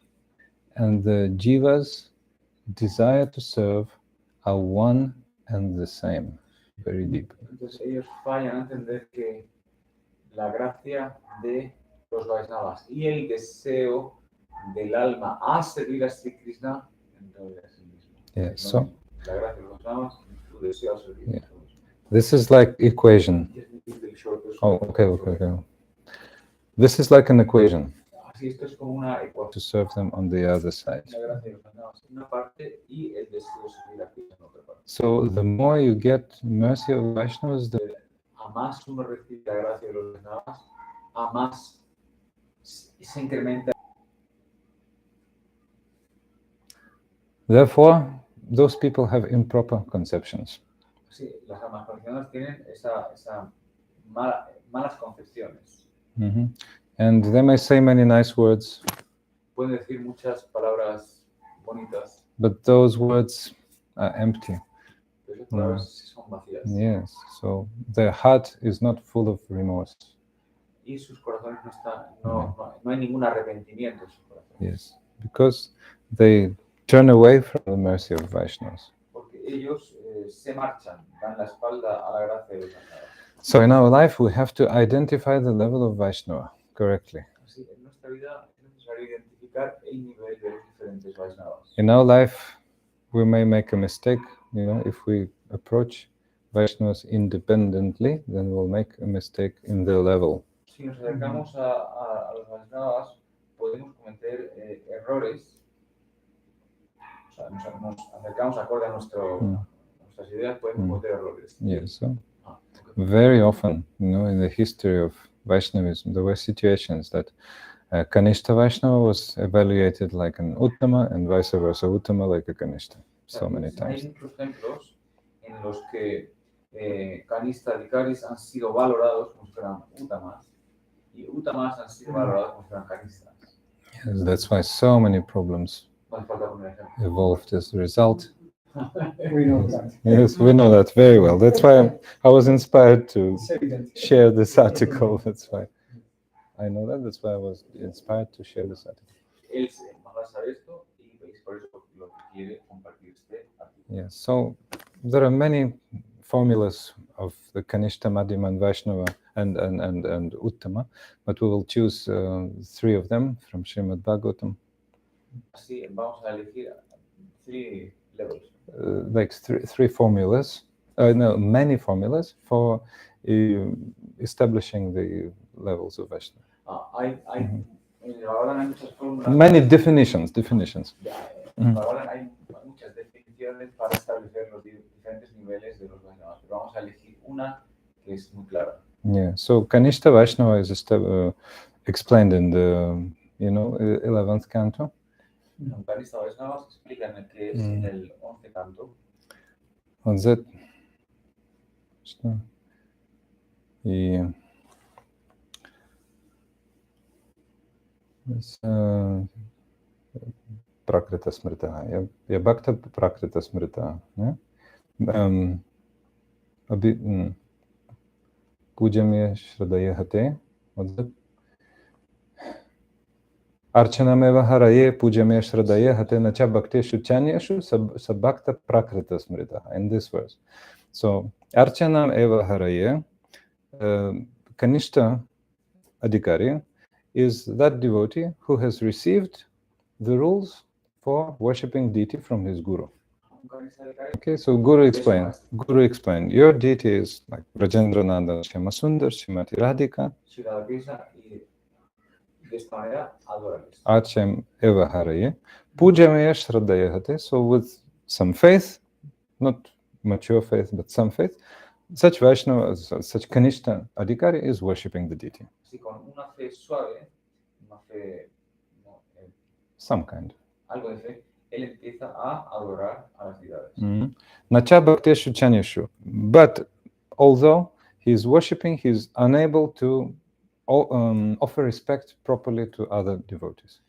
[SPEAKER 1] and the jivas desire to serve are one and the same, very deep.
[SPEAKER 2] Entonces ellos fallan a entender que la gracia de los Vaishnavas y el deseo del alma a servir a Sri Krishna entonces es el mismo.
[SPEAKER 1] Yeah, so
[SPEAKER 2] La gracia de los Vaishnavas y su deseo a servir.
[SPEAKER 1] Yeah. This is like equation. Oh,
[SPEAKER 2] Oh,
[SPEAKER 1] okay. This is like an equation.
[SPEAKER 2] Así esto es como una
[SPEAKER 1] To
[SPEAKER 2] ecuación.
[SPEAKER 1] serve them on the other side.
[SPEAKER 2] La gracia de los Vaishnavas en una parte y el deseo de servir a Krishna en otra parte.
[SPEAKER 1] So the more you get mercy of Vaishnavas,
[SPEAKER 2] A más uno recibe la gracia de los Vaishnavas, a más se incrementa.
[SPEAKER 1] therefore, those people have improper conceptions.
[SPEAKER 2] Sí, las almas condicionadas tienen esa malas concepciones.
[SPEAKER 1] And they may say many nice words,
[SPEAKER 2] Pueden decir muchas palabras bonitas,
[SPEAKER 1] but those words are empty.
[SPEAKER 2] pero esas palabras sí son vacías.
[SPEAKER 1] Yes, so their heart is not full of remorse.
[SPEAKER 2] Y sus corazones no hay ningún arrepentimiento en sus corazones.
[SPEAKER 1] Yes, because they turn away from the mercy of Vaishnavas.
[SPEAKER 2] Porque ellos se marchan, dan la espalda a la gracia de los Vaishnavas.
[SPEAKER 1] So in our life, we have to identify the level of Vaishnava correctly.
[SPEAKER 2] Así, en nuestra vida es necesario identificar el nivel de los diferentes Vaishnavas.
[SPEAKER 1] In our life, we may make a mistake, if we approach Vaishnavas independently, then we'll make a mistake in their level.
[SPEAKER 2] Si nos acercamos a los Vaishnavas, podemos cometer errores. O sea, nos acercamos acorde a nuestra nuestras ideas pueden cometer errores.
[SPEAKER 1] Yes, so
[SPEAKER 2] Ah, ok.
[SPEAKER 1] very often, in the history of Vaishnavism, there were situations that Kanishta Vaishnava was evaluated like an Uttama and vice versa, Uttama like a Kanishta, so many times.
[SPEAKER 2] Hay muchos ejemplos en los que canistas y caris han sido valorados como si fueran utamas y utamas han sido valorados como si fueran canistas.
[SPEAKER 1] Yes, that's why so many problems
[SPEAKER 2] No hace falta poner ejemplos.
[SPEAKER 1] evolved as a result.
[SPEAKER 4] We know that.
[SPEAKER 1] Yes, we know that very well. That's why I was inspired to
[SPEAKER 4] It's evident.
[SPEAKER 1] share this article. That's why I know that. That's why I was inspired to share this article.
[SPEAKER 2] Él se manda a saber esto y veis por eso lo que quiere compartir este artículo.
[SPEAKER 1] Yes, so there are many formulas of the Kanishta, Madhyama, and Vaishnava and Uttama, but we will choose 3 of them from Srimad Bhagavatam.
[SPEAKER 2] Así vamos a elegir 3 levels.
[SPEAKER 1] Like three formulas, many formulas for establishing the levels of Vaishnava.
[SPEAKER 2] En el Bhagavatam hay muchas fórmulas.
[SPEAKER 1] Many definitions.
[SPEAKER 2] En el Bhagavatam hay muchas definiciones para establecer los diferentes niveles de los Vaishnavas, pero vamos a elegir una que es muy clara.
[SPEAKER 1] Yeah, so Kanishta Vaishnava is explained in the 11th canto.
[SPEAKER 2] Canista Vaishnava se explica en el que es en el 11 canto.
[SPEAKER 1] What's that? Y Prakrita Smrita. Ya Bhakta Prakrita Smrita. Pujamya Shradaya Hate. What's that? Archanameva haraye pujame shradaya hate nacha bhakteshu chanyashu sabhakta prakrita smrita, in this verse. So, Archanam eva haraye, Kanishta Adhikari is that devotee who has received the rules for worshipping deity from his guru. Okay, so Guru explained, your deity is like Brajendrananda, Shyamasundar, Shrimati Radhika. Archem eva haraye, pujamaya shradaya hate. So with some faith, not mature faith, but some faith, such Vaishnava, such Kanishta Adhikari is worshipping the deity. Some kind. Nacha bhakteshu chanyashu. But although he is worshipping, he is unable to offer respect properly to other devotees.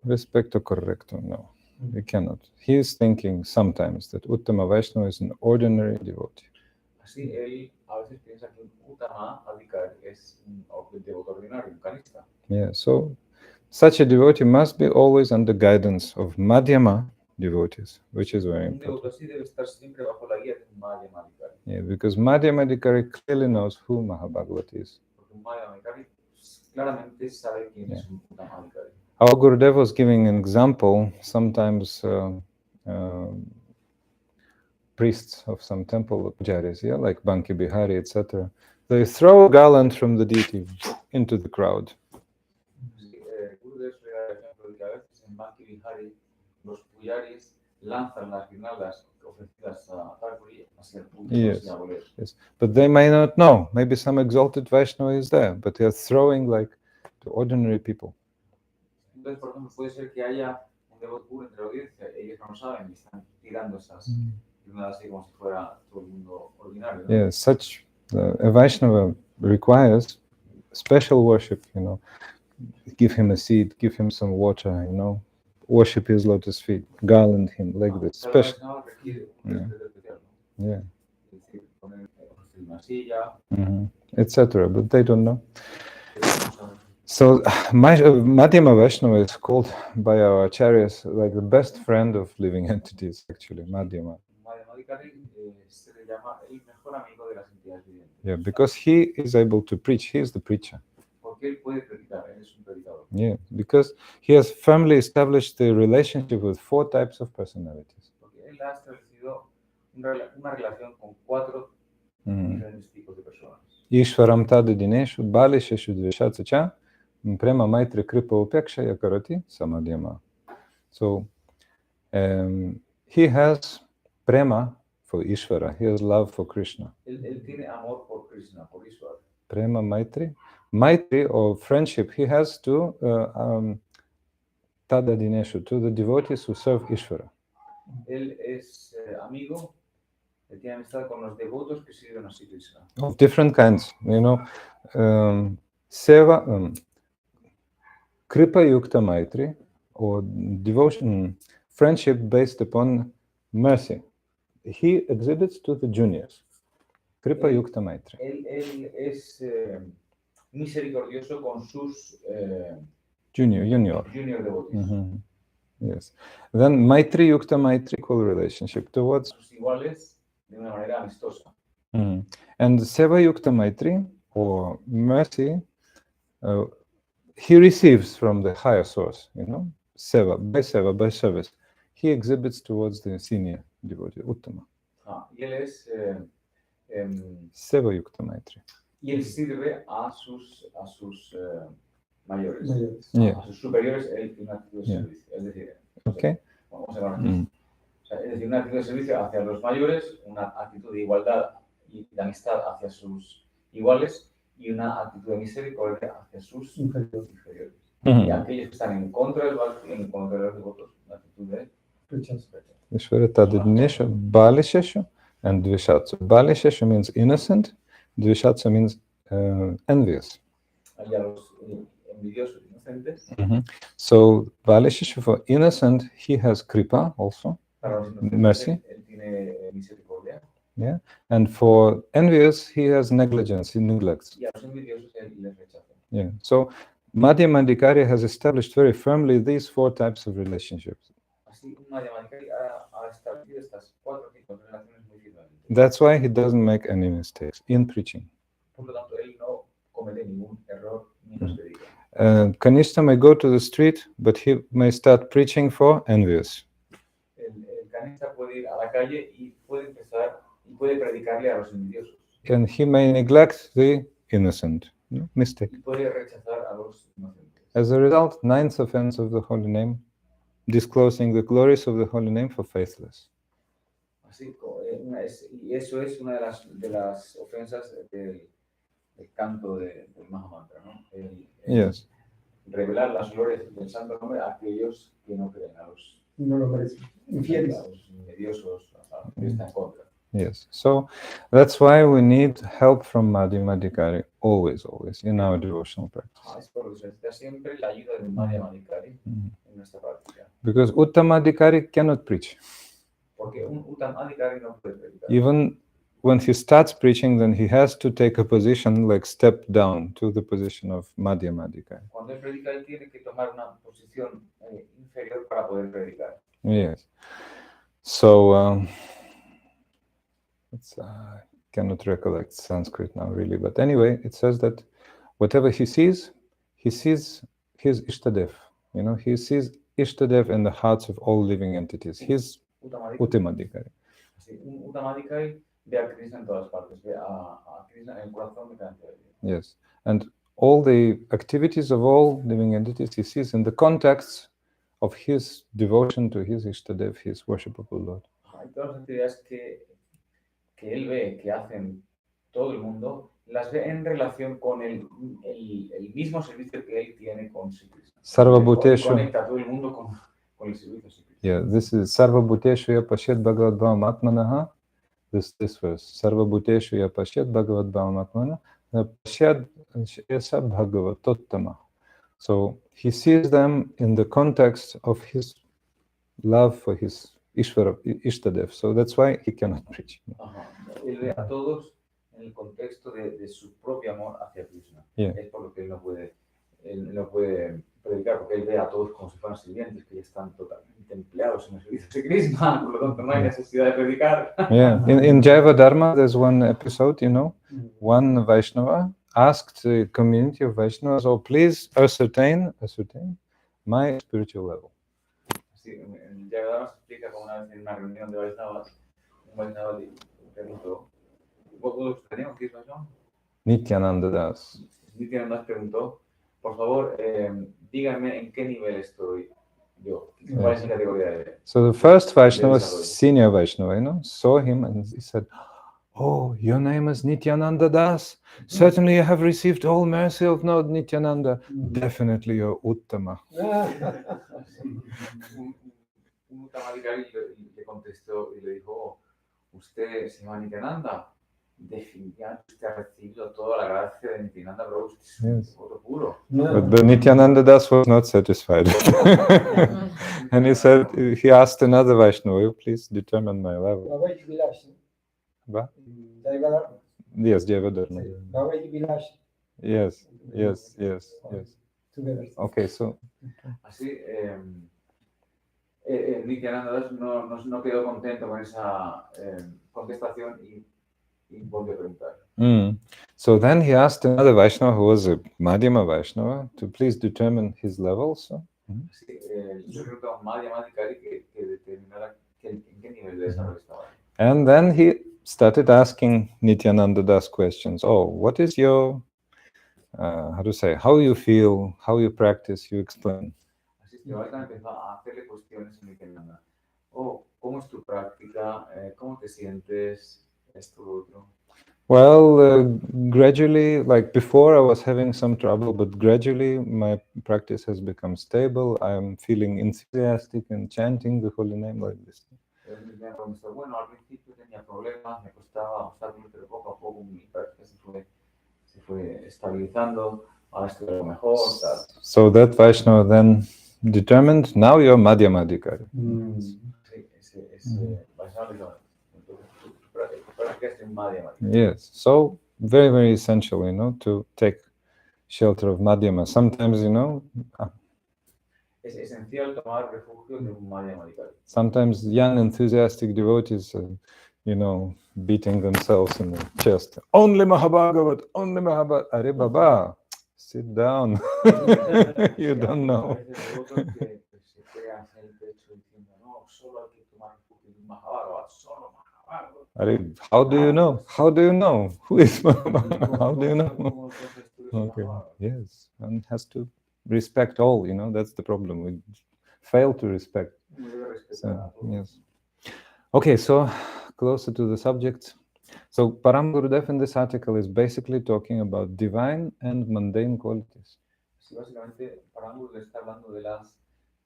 [SPEAKER 1] Respeto correcto, no. He cannot. He is thinking sometimes that Uttama Vaishnava is an ordinary devotee. Yeah, so such a devotee must be always under guidance of Madhyama devotees, which is very important. Yeah, because Madhyama Adhikari clearly knows who Mahabhagavati is. Yeah. Our Gurudev was giving an example. Sometimes priests of some temple pujaris, like Banki Bihari, etc., they throw a garland from the deity into the crowd. Yes, but they may not know. Maybe some exalted Vaishnava is there, but they are throwing like to ordinary people. Yeah, such a Vaishnava requires special worship, give him a seat, give him some water, worship his lotus feet, garland him like this. Special. Yeah. Etc. But they don't know. So Madhyama Vaishnava is called by our acharyas like the best friend of living entities, actually, Madhyama. Yeah, because he is able to preach. He is the preacher. Yeah, because he has firmly established the relationship with 4 types of personalities. Ishvaram tada dineshu balisheshu dveshatsacha prema maitra kripa upeksha yakarati samadhyama. So He has prema for Ishvara. He has love for Krishna.
[SPEAKER 2] Él tiene amor por Krishna, por Ishvara.
[SPEAKER 1] Prema Maitri. Maitri, or friendship, he has to Tadadineshu, to the devotees who serve Ishvara.
[SPEAKER 2] Él es amigo, él tiene amistad con los devotos que sirven a Sri Krishna.
[SPEAKER 1] Of different kinds, Seva, Kripa Yukta Maitri, or devotion, friendship based upon mercy. He exhibits to the juniors. Kripa Yukta Maitri.
[SPEAKER 2] Él es misericordioso con sus
[SPEAKER 1] Junior.
[SPEAKER 2] junior devotees.
[SPEAKER 1] Mm-hmm. Yes. Then Maitri Yukta Maitri, equal relationship towards
[SPEAKER 2] Sus iguales de una manera amistosa.
[SPEAKER 1] Mm-hmm. And Seva Yukta Maitri, or mercy, he receives from the higher source, Seva, by service. He exhibits towards the senior devotee, Uttama.
[SPEAKER 2] Y él es
[SPEAKER 1] Seva Yukta Maitri.
[SPEAKER 2] y él sirve a sus mayores.
[SPEAKER 1] Yeah.
[SPEAKER 2] A sus superiores él tiene una actitud de servicio. Es decir,
[SPEAKER 1] Okay.
[SPEAKER 2] vamos a hablar aquí. O sea, es decir, una actitud de servicio hacia los mayores, una actitud de igualdad y de amistad hacia sus iguales y una actitud de misericordia hacia sus inferiores. Y aquellos que están en contra del bhakti, en contra de los devotos, una actitud de rechazo.
[SPEAKER 1] Ishvara Tadadinesha, Balishesha, and Dvishatsa. Balishesha means innocent, Dvishatsa means envious.
[SPEAKER 2] Hay a los envidiosos, inocentes.
[SPEAKER 1] So, Balishesha, for innocent, he has kripa also, mercy.
[SPEAKER 2] Él tiene misericordia.
[SPEAKER 1] Yeah. And for envious, he has negligence, he neglects.
[SPEAKER 2] Y a los envidiosos él les rechaza.
[SPEAKER 1] Yeah. So, Madhyamadikari has established very firmly these four types of relationships.
[SPEAKER 2] Así, Madhyamadikari ha establecido estas cuatro tipos de relaciones muy firmemente.
[SPEAKER 1] That's why he doesn't make any mistakes in preaching.
[SPEAKER 2] Por lo tanto, él no comete ningún error mientras predica.
[SPEAKER 1] Kanishta may go to the street, but he may start preaching for envious.
[SPEAKER 2] El canista puede ir a la calle y puede empezar y puede predicarle a los envidiosos.
[SPEAKER 1] And he may neglect the innocent. Mistake.
[SPEAKER 2] Y puede rechazar a los inocentes.
[SPEAKER 1] As a result, ninth offense of the holy name, disclosing the glories of the holy name for faithless.
[SPEAKER 2] Así, y eso es una de las ofensas del canto del Mahamantra, ¿no?
[SPEAKER 1] Yes.
[SPEAKER 2] Revelar las glorias del santo nombre a aquellos que no creen, a los
[SPEAKER 4] No lo merecen. Infieles.
[SPEAKER 2] a los envidiosos, a los que están en contra.
[SPEAKER 1] Yes. So that's why we need help from Madhyamadikari always in our devotional practice.
[SPEAKER 2] Es por lo que se necesita siempre la ayuda de Madhyamadikari en nuestra práctica.
[SPEAKER 1] Because Uttamadikari cannot preach.
[SPEAKER 2] Porque un Uttamadikari no puede predicar.
[SPEAKER 1] Even when he starts preaching, then he has to take a position like step down to the position of Madhyamadikari.
[SPEAKER 2] Cuando él predica, él tiene que tomar una posición inferior para poder predicar.
[SPEAKER 1] Yes. So I cannot recollect Sanskrit now really, but anyway, it says that whatever he sees his Ishtadev. He sees Ishtadev in the hearts of all living entities. His Uttamadikari.
[SPEAKER 2] Un Uttamadikari ve a Krishna en todas partes, ve a Krishna en el corazón de cada entidad.
[SPEAKER 1] Yes. And all the activities of all living entities he sees in the context of his devotion to his Ishtadev, his worshipable Lord.
[SPEAKER 2] Hay todas las actividades que él ve que hacen todo el mundo, las ve en relación con el mismo servicio que él tiene con Sri Krishna.
[SPEAKER 1] Sarvabhuteshu.
[SPEAKER 2] Conecta a todo el mundo con el servicio de Sri Krishna.
[SPEAKER 1] Yeah, this is Sarvabhuteshu ya pashyat bhagavad bhavam atmanaha. This verse. Sarvabhuteshu ya pashyat bhagavad bhavam atmanaha. Pashyat esa bhagavatottama. So he sees them in the context of his love for his Ishtadev. So that's why he cannot preach.
[SPEAKER 2] Él ve a todos en el contexto de su propio amor hacia Krishna.
[SPEAKER 1] Yeah.
[SPEAKER 2] Es por lo que él no puede predicar, porque él ve a todos como si fueran sirvientes que ya están totalmente empleados en el servicio de Krishna, por lo tanto no hay necesidad de predicar.
[SPEAKER 1] Yeah, in Jaiva Dharma, there's one episode, one Vaisnava asked the community of Vaishnavas, oh, please ascertain my spiritual level.
[SPEAKER 2] Sí, en el Jaiva Dharma se explica como una vez en una reunión de Vaisnavas, un Vaisnava le preguntó, ¿vos tenemos que ir Vaisnava?
[SPEAKER 1] Nityananda Das.
[SPEAKER 2] Nityananda Das preguntó, por favor, díganme en qué nivel estoy Yo, ¿cuál es mi categoría de...?
[SPEAKER 1] So the first Vaishnava,
[SPEAKER 2] Desarrollo.
[SPEAKER 1] senior Vaishnava, saw him and he said, "Oh, your name is Nityananda Das. Certainly you have received all mercy of Lord Nityananda. Definitely you're Uttama."
[SPEAKER 2] Un Uttamadhikari le contestó y le dijo, usted, señor Nityananda, definitivamente usted ha recibido toda la gracia de Nityananda Prabhu, usted es un devoto puro.
[SPEAKER 1] But the Nityananda Das was not satisfied. And he asked another Vaishnava, "Please determine my level." Ba? Yes, Jayavadharma. Yes. Okay, so
[SPEAKER 2] Así, Nityananda Das no quedó contento con esa contestación y volvió a preguntar.
[SPEAKER 1] So then he asked another Vaishnava who was a Madhyama Vaishnava to please determine his level. So,
[SPEAKER 2] Así, yo creo que a un Madhyamādhikari que determinara en qué nivel de desarrollo estaba.
[SPEAKER 1] and then he started asking Nityananda Das questions. Oh, what is your, how you feel, how you practice, you explain.
[SPEAKER 2] Así que Vaisnava empezó a hacerle cuestiones a Nityananda. Oh, ¿cómo es tu práctica? ¿Cómo te sientes? Esto, lo otro.
[SPEAKER 1] Well, gradually, like before I was having some trouble, but gradually my practice has become stable. I'm feeling enthusiastic and chanting the holy name like this.
[SPEAKER 2] Bueno, al principio tenía problemas, me costaba obstáculos, pero poco a poco mi práctica se fue estabilizando, ahora estoy algo mejor. Tal.
[SPEAKER 1] So that Vaishnava then determined, now you're Madhyamadhikari.
[SPEAKER 2] Sí, ese Vaisnava dijo, entonces tu práctica es un Madhyamādhikari.
[SPEAKER 1] Yes, so very, very essential, to take shelter of Madhyama. Sometimes,
[SPEAKER 2] Es esencial tomar refugio de un Madhyamādhikari.
[SPEAKER 1] sometimes young enthusiastic devotees, beating themselves in the chest. Only Mahabhagavat, only Mahabhagavat. Are Baba, sit down. You don't know. Are, how do you know? How do you know? Who is Mahabhagavat? How do you know? Okay. Yes, one has to respect all, that's the problem. We fail to respect. So, yes. Okay, so closer to the subject. So Param Gurudev in this article is basically talking about divine and mundane qualities.
[SPEAKER 2] Sí, básicamente, Param Gurudev está hablando de las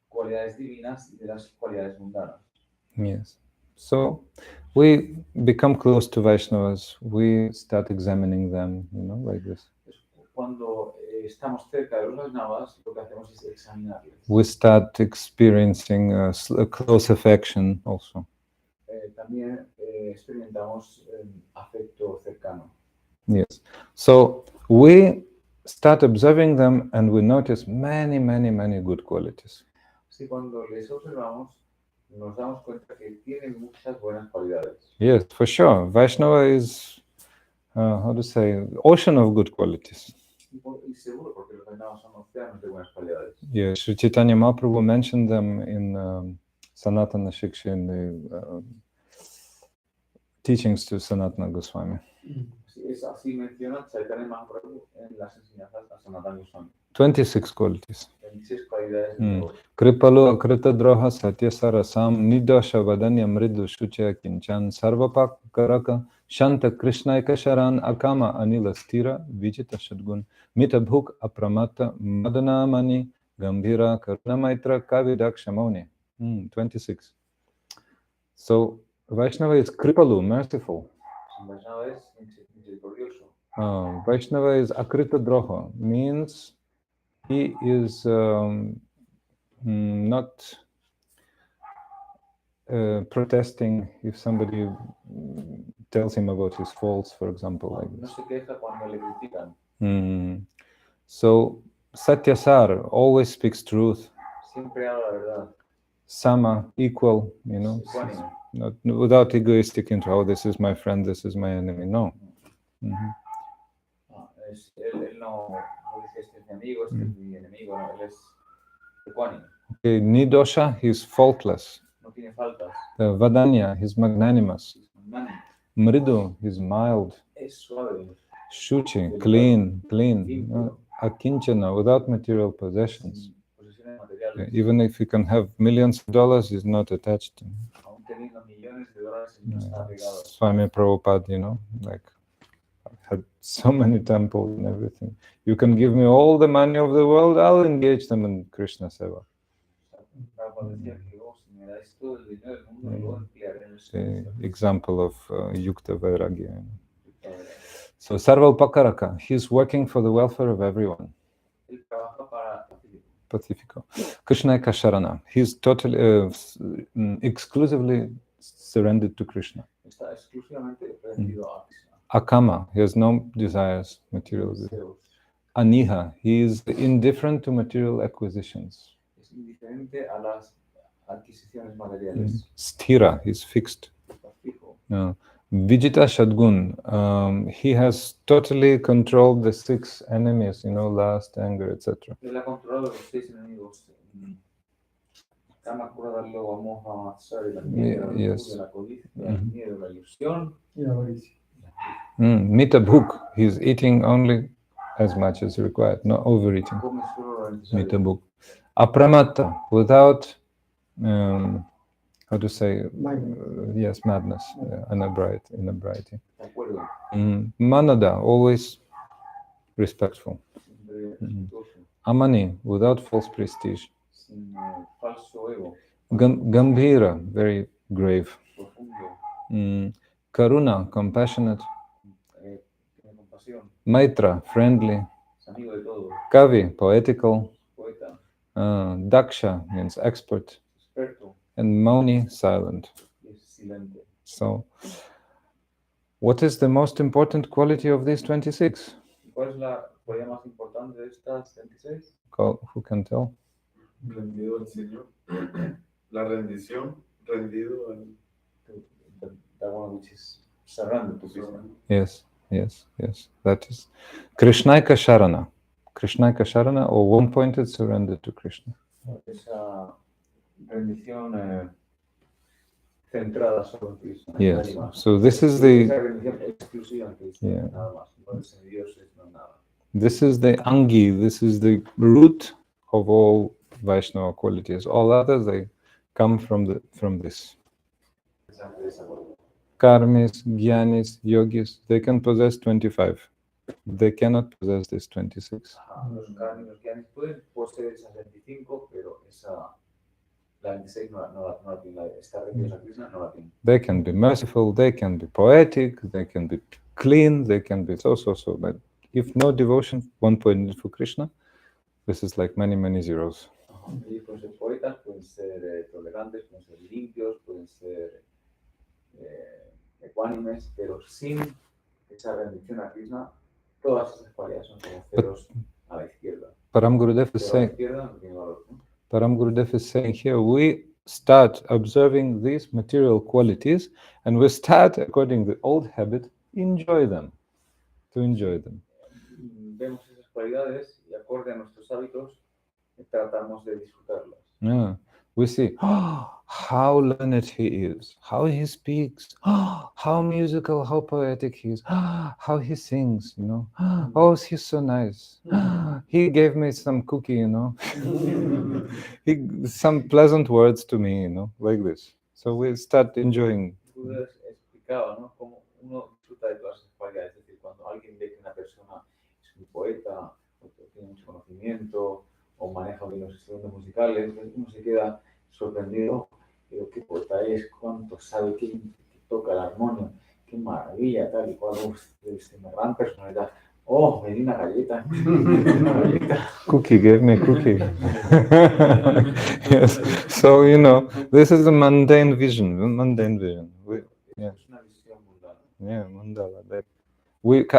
[SPEAKER 2] cualidades divinas y de las cualidades mundanas.
[SPEAKER 1] Yes. So we become close to Vaishnavas, we start examining them, like this.
[SPEAKER 2] Cuando estamos cerca de los Vaisnavas, lo que hacemos es examinarles.
[SPEAKER 1] We start experiencing a close affection also.
[SPEAKER 2] También experimentamos afecto cercano.
[SPEAKER 1] Yes. So we start observing them and we notice many, many, many good qualities.
[SPEAKER 2] Así cuando les observamos, nos damos cuenta que tienen muchas buenas cualidades.
[SPEAKER 1] Yes, for sure. Vaishnava is, ocean of good qualities.
[SPEAKER 2] Y seguro, porque los Vaisnavas son océanos de buenas cualidades.
[SPEAKER 1] Yes, Sri Chaitanya Mahaprabhu mentioned them in Sanatana Shiksha, in the teachings to Sanatana Goswami.
[SPEAKER 2] Así menciona Chaitanya Mahaprabhu en las enseñanzas a Sanatana Goswami.
[SPEAKER 1] 26 qualities.
[SPEAKER 2] 26 cualidades de Dios.
[SPEAKER 1] Kripalu akrita droha satyasara sam nidosha vadanya mridu shuchya kinchan sarvapak karaka shanta krishnaika sharan akama anila stira vijita shadgun mitabhuk apramata madana mani gambhira karuna maitra kavidakshamoni. 26. So Vaishnava is kripalu, merciful.
[SPEAKER 2] Vaishnava es misericordioso.
[SPEAKER 1] Vaishnava is akrita droha, means he is not protesting if somebody tells him about his faults, for example, like
[SPEAKER 2] No
[SPEAKER 1] this.
[SPEAKER 2] se queja cuando le critican.
[SPEAKER 1] So Satyasar always speaks truth.
[SPEAKER 2] Siempre habla la verdad.
[SPEAKER 1] Sama, equal,
[SPEAKER 2] Ecuánime.
[SPEAKER 1] not without egoistic interest. Oh, this is my friend, this is my enemy. No.
[SPEAKER 2] Él no dice este es mi amigo, este es mi enemigo, no, él es ecuánime.
[SPEAKER 1] Okay, Nidosha, he's faultless.
[SPEAKER 2] No tiene faltas.
[SPEAKER 1] Vadanya, he's magnanimous.
[SPEAKER 2] Es magnánimo.
[SPEAKER 1] Mridu, he's mild.
[SPEAKER 2] Es suave.
[SPEAKER 1] Shuchi, clean. Akinchana, without material possessions.
[SPEAKER 2] Posesiones materiales.
[SPEAKER 1] Even if he can have millions of dollars, he's not attached to him.
[SPEAKER 2] Aún teniendo millones de dólares, él no está apegado.
[SPEAKER 1] Swami Prabhupada, like, had so many temples and everything. You can give me all the money of the world, I'll engage them in Krishna Seva.
[SPEAKER 2] Prabhupada decía que, si me dais todo el dinero del mundo, lo emplearé en el
[SPEAKER 1] The
[SPEAKER 2] servicio.
[SPEAKER 1] example of Yukta Vairagya. So Sarvalpakaraka, he's working for the welfare of everyone.
[SPEAKER 2] Él trabaja para
[SPEAKER 1] Pacifico. Krishna Kasharana, he's totally, exclusively surrendered to Krishna.
[SPEAKER 2] está exclusivamente rendido a Krishna.
[SPEAKER 1] Akama, he has no desires, material desires. Aniha, he is indifferent to material acquisitions.
[SPEAKER 2] Es indiferente a las adquisiciones materiales.
[SPEAKER 1] Sthira, he's fixed.
[SPEAKER 2] Está fijo.
[SPEAKER 1] Vijita Shadgun, he has totally controlled the 6 enemies, lust, anger, etc.
[SPEAKER 2] Él ha controlado los 6 enemigos. Kama, Kura, Darlo, Moha, Matsari, la envidia, la
[SPEAKER 1] Yes.
[SPEAKER 2] lujuria, la codicia, el miedo, la ilusión.
[SPEAKER 4] Y la avaricia.
[SPEAKER 1] Mita Bhuk, he's eating only as much as required, not overeating.
[SPEAKER 2] Come solo lo necesario.
[SPEAKER 1] Mita Bhuk. Apramata, without, how to say, yes, madness, inebriety.
[SPEAKER 2] De acuerdo.
[SPEAKER 1] Manada, always respectful.
[SPEAKER 2] Siempre respetuoso.
[SPEAKER 1] Amani, without false prestige.
[SPEAKER 2] Sin falso ego.
[SPEAKER 1] Gambhira, very grave.
[SPEAKER 2] Profundo.
[SPEAKER 1] Karuna, compassionate.
[SPEAKER 2] Tiene compasión.
[SPEAKER 1] Maitra, friendly.
[SPEAKER 2] Es amigo de todos.
[SPEAKER 1] Kavi, poetical.
[SPEAKER 2] Poeta.
[SPEAKER 1] Daksha means expert.
[SPEAKER 2] Experto.
[SPEAKER 1] And Mauni, silent.
[SPEAKER 2] Y es silente.
[SPEAKER 1] So, what is the most important quality of these 26?
[SPEAKER 2] ¿Cuál es la cualidad más importante de estas 26?
[SPEAKER 1] Who can tell?
[SPEAKER 3] Rendido al Señor. La rendición, rendido al...
[SPEAKER 2] That one which is surrendered to Krishna.
[SPEAKER 1] Yes. That is Krishnaika Sharana. Krishnaika Sharana, or one-pointed surrender to Krishna.
[SPEAKER 2] Esa rendición centrada solo en Krishna.
[SPEAKER 1] Yes. So this is the
[SPEAKER 2] Esa rendición exclusiva en Krishna.
[SPEAKER 1] Yeah.
[SPEAKER 2] Nada más. No es en Dios, no es nada.
[SPEAKER 1] this is the angi. This is the root of all Vaishnava qualities. All others, they come from this. Karmis, Gyanis, Yogis, they can possess 25. They cannot possess this 26.
[SPEAKER 2] Los karmis, los gyanis pueden poseer esas 25, pero la 26 no la tiene. Esta rendición a Krishna no la tiene.
[SPEAKER 1] They can be merciful, they can be poetic, they can be clean, they can be so. But if no devotion, one pointed for Krishna, this is like many zeros.
[SPEAKER 2] Ellos pueden ser poetas, pueden ser tolerantes, pueden ser limpios, pueden ser ecuánimes, pero sin esa rendición a Krishna, todas esas cualidades son como ceros a la izquierda.
[SPEAKER 1] Param Gurudev is
[SPEAKER 2] Pero a la
[SPEAKER 1] saying,
[SPEAKER 2] izquierda no tiene valor, ¿no?
[SPEAKER 1] Param Gurudev is saying here, we start observing these material qualities and we start, according to the old habit, to enjoy them.
[SPEAKER 2] Vemos esas cualidades y acorde a nuestros hábitos tratamos de disfrutarlas.
[SPEAKER 1] Yeah. We see, how learned he is, how he speaks, how musical, how poetic he is, how he sings, oh, he's so nice. He gave me some cookie, some pleasant words to me, like this. So we start enjoying.
[SPEAKER 2] Tú explicaba, ¿no? Cómo uno disfruta de todas esas cualidades. Es decir, cuando alguien ve que una persona es un poeta, o tiene mucho conocimiento, o maneja bien los instrumentos musicales, uno se queda sorprendido, pero qué poeta es, cuánto sabe, qué toca el armonio, qué maravilla, tal y cual, una gran personalidad. Oh, me di una galleta.
[SPEAKER 1] Cookie, gave me cookie. Yes. So, this is a mundane vision. Yeah.
[SPEAKER 2] Es una visión mundana.
[SPEAKER 1] Yeah, mandala.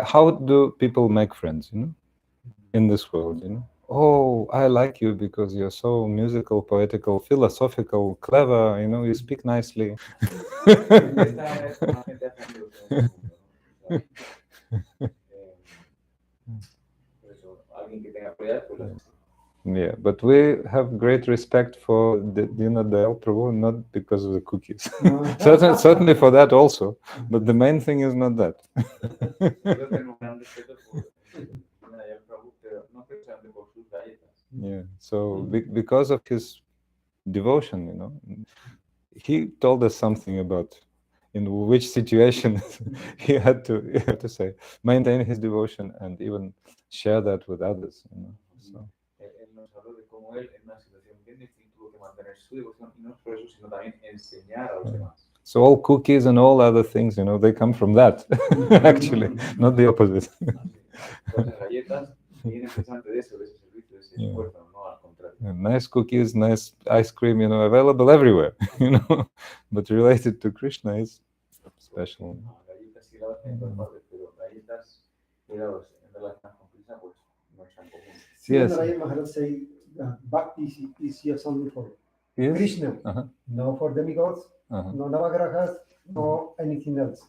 [SPEAKER 1] How do people make friends, in this world, Oh, I like you because you're so musical, poetical, philosophical, clever, you speak nicely. Yeah, but we have great respect for Dayal Prabhu, not because of the cookies. Certainly for that also, but the main thing is not that. Yeah. So because of his devotion, you know, he told us something about in which situation he had to say maintain his devotion and even share that with others. You know. So.
[SPEAKER 2] Él nos habló de cómo él, en una situación bien difícil, tuvo que mantener su devoción y no solo eso, sino también enseñar a los demás.
[SPEAKER 1] So all cookies and all other things, you know, they come from that, actually, not the opposite.
[SPEAKER 2] Todas las galletas vienen precisamente de ese servicio, de ese esfuerzo, no al contrario.
[SPEAKER 1] Nice cookies, nice ice cream, you know, available everywhere, you know, but related to Krishna is special.
[SPEAKER 2] Galletas y helados en todas partes, pero galletas y helados en relación con Krishna, pues no es tan común.
[SPEAKER 1] Yes.
[SPEAKER 4] Maharaj say bhakti is just only for
[SPEAKER 1] Yes.
[SPEAKER 4] Krishna, no for demigods, no navagrahas, no anything else.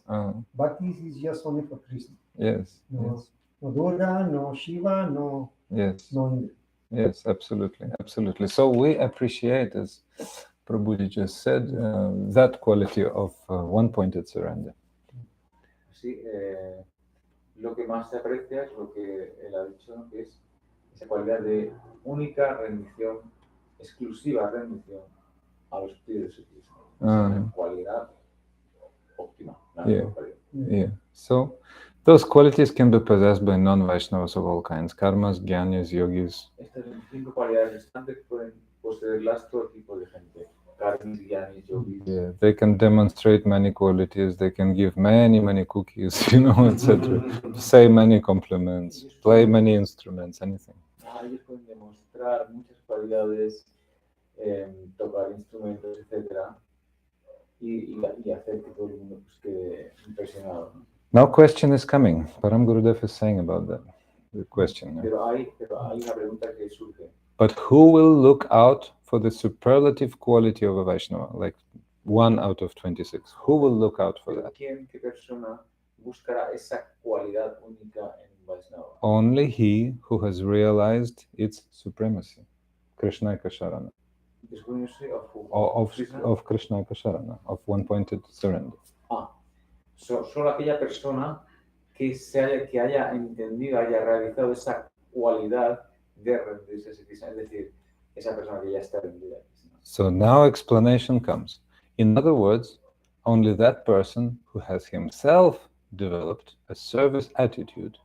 [SPEAKER 4] Bhakti is just only for Krishna.
[SPEAKER 1] Yes.
[SPEAKER 4] No Durga, no Shiva, no Indra.
[SPEAKER 1] Yes, absolutely, absolutely. So we appreciate, as Prabhuji just said, that quality of one-pointed surrender.
[SPEAKER 2] Sí, lo que más se aprecia es lo que él ha dicho, que es esa cualidad de única rendición, exclusiva rendición a los pies de Cristo. Esa cualidad óptima.
[SPEAKER 1] Yeah. So those qualities can be possessed by non-Vaishnavas of all kinds, karmas, jnanis, yogis.
[SPEAKER 2] Estas 5 cualidades restantes pueden poseerlas todo tipo de gente. Karmis, jnanis, yogis.
[SPEAKER 1] Yeah, they can demonstrate many qualities, they can give many cookies, you know, etc. Say many compliments, play many instruments, anything.
[SPEAKER 2] Ellos pueden demostrar muchas cualidades, tocar instrumentos, etc. Y hacer que todo el mundo pues, quede impresionado, ¿no?
[SPEAKER 1] Now question is coming. Param Gurudev is saying about that. The question.
[SPEAKER 2] Pero hay una pregunta que surge.
[SPEAKER 1] But who will look out for the superlative quality of a Vaishnava? Like 1 out of 26. Who will look out for that?
[SPEAKER 2] ¿Qué persona buscará esa cualidad única en un Vaishnava?
[SPEAKER 1] Only he who has realized its supremacy. Krishna Kasharana. Of Krishna Kasharana, of one-pointed surrender.
[SPEAKER 2] Solo aquella persona que haya entendido, haya realizado esa cualidad de rendirse a Krishna, es decir, esa persona que ya está rendida.
[SPEAKER 1] So now explanation comes. In other words, only that person who has himself developed a service attitude.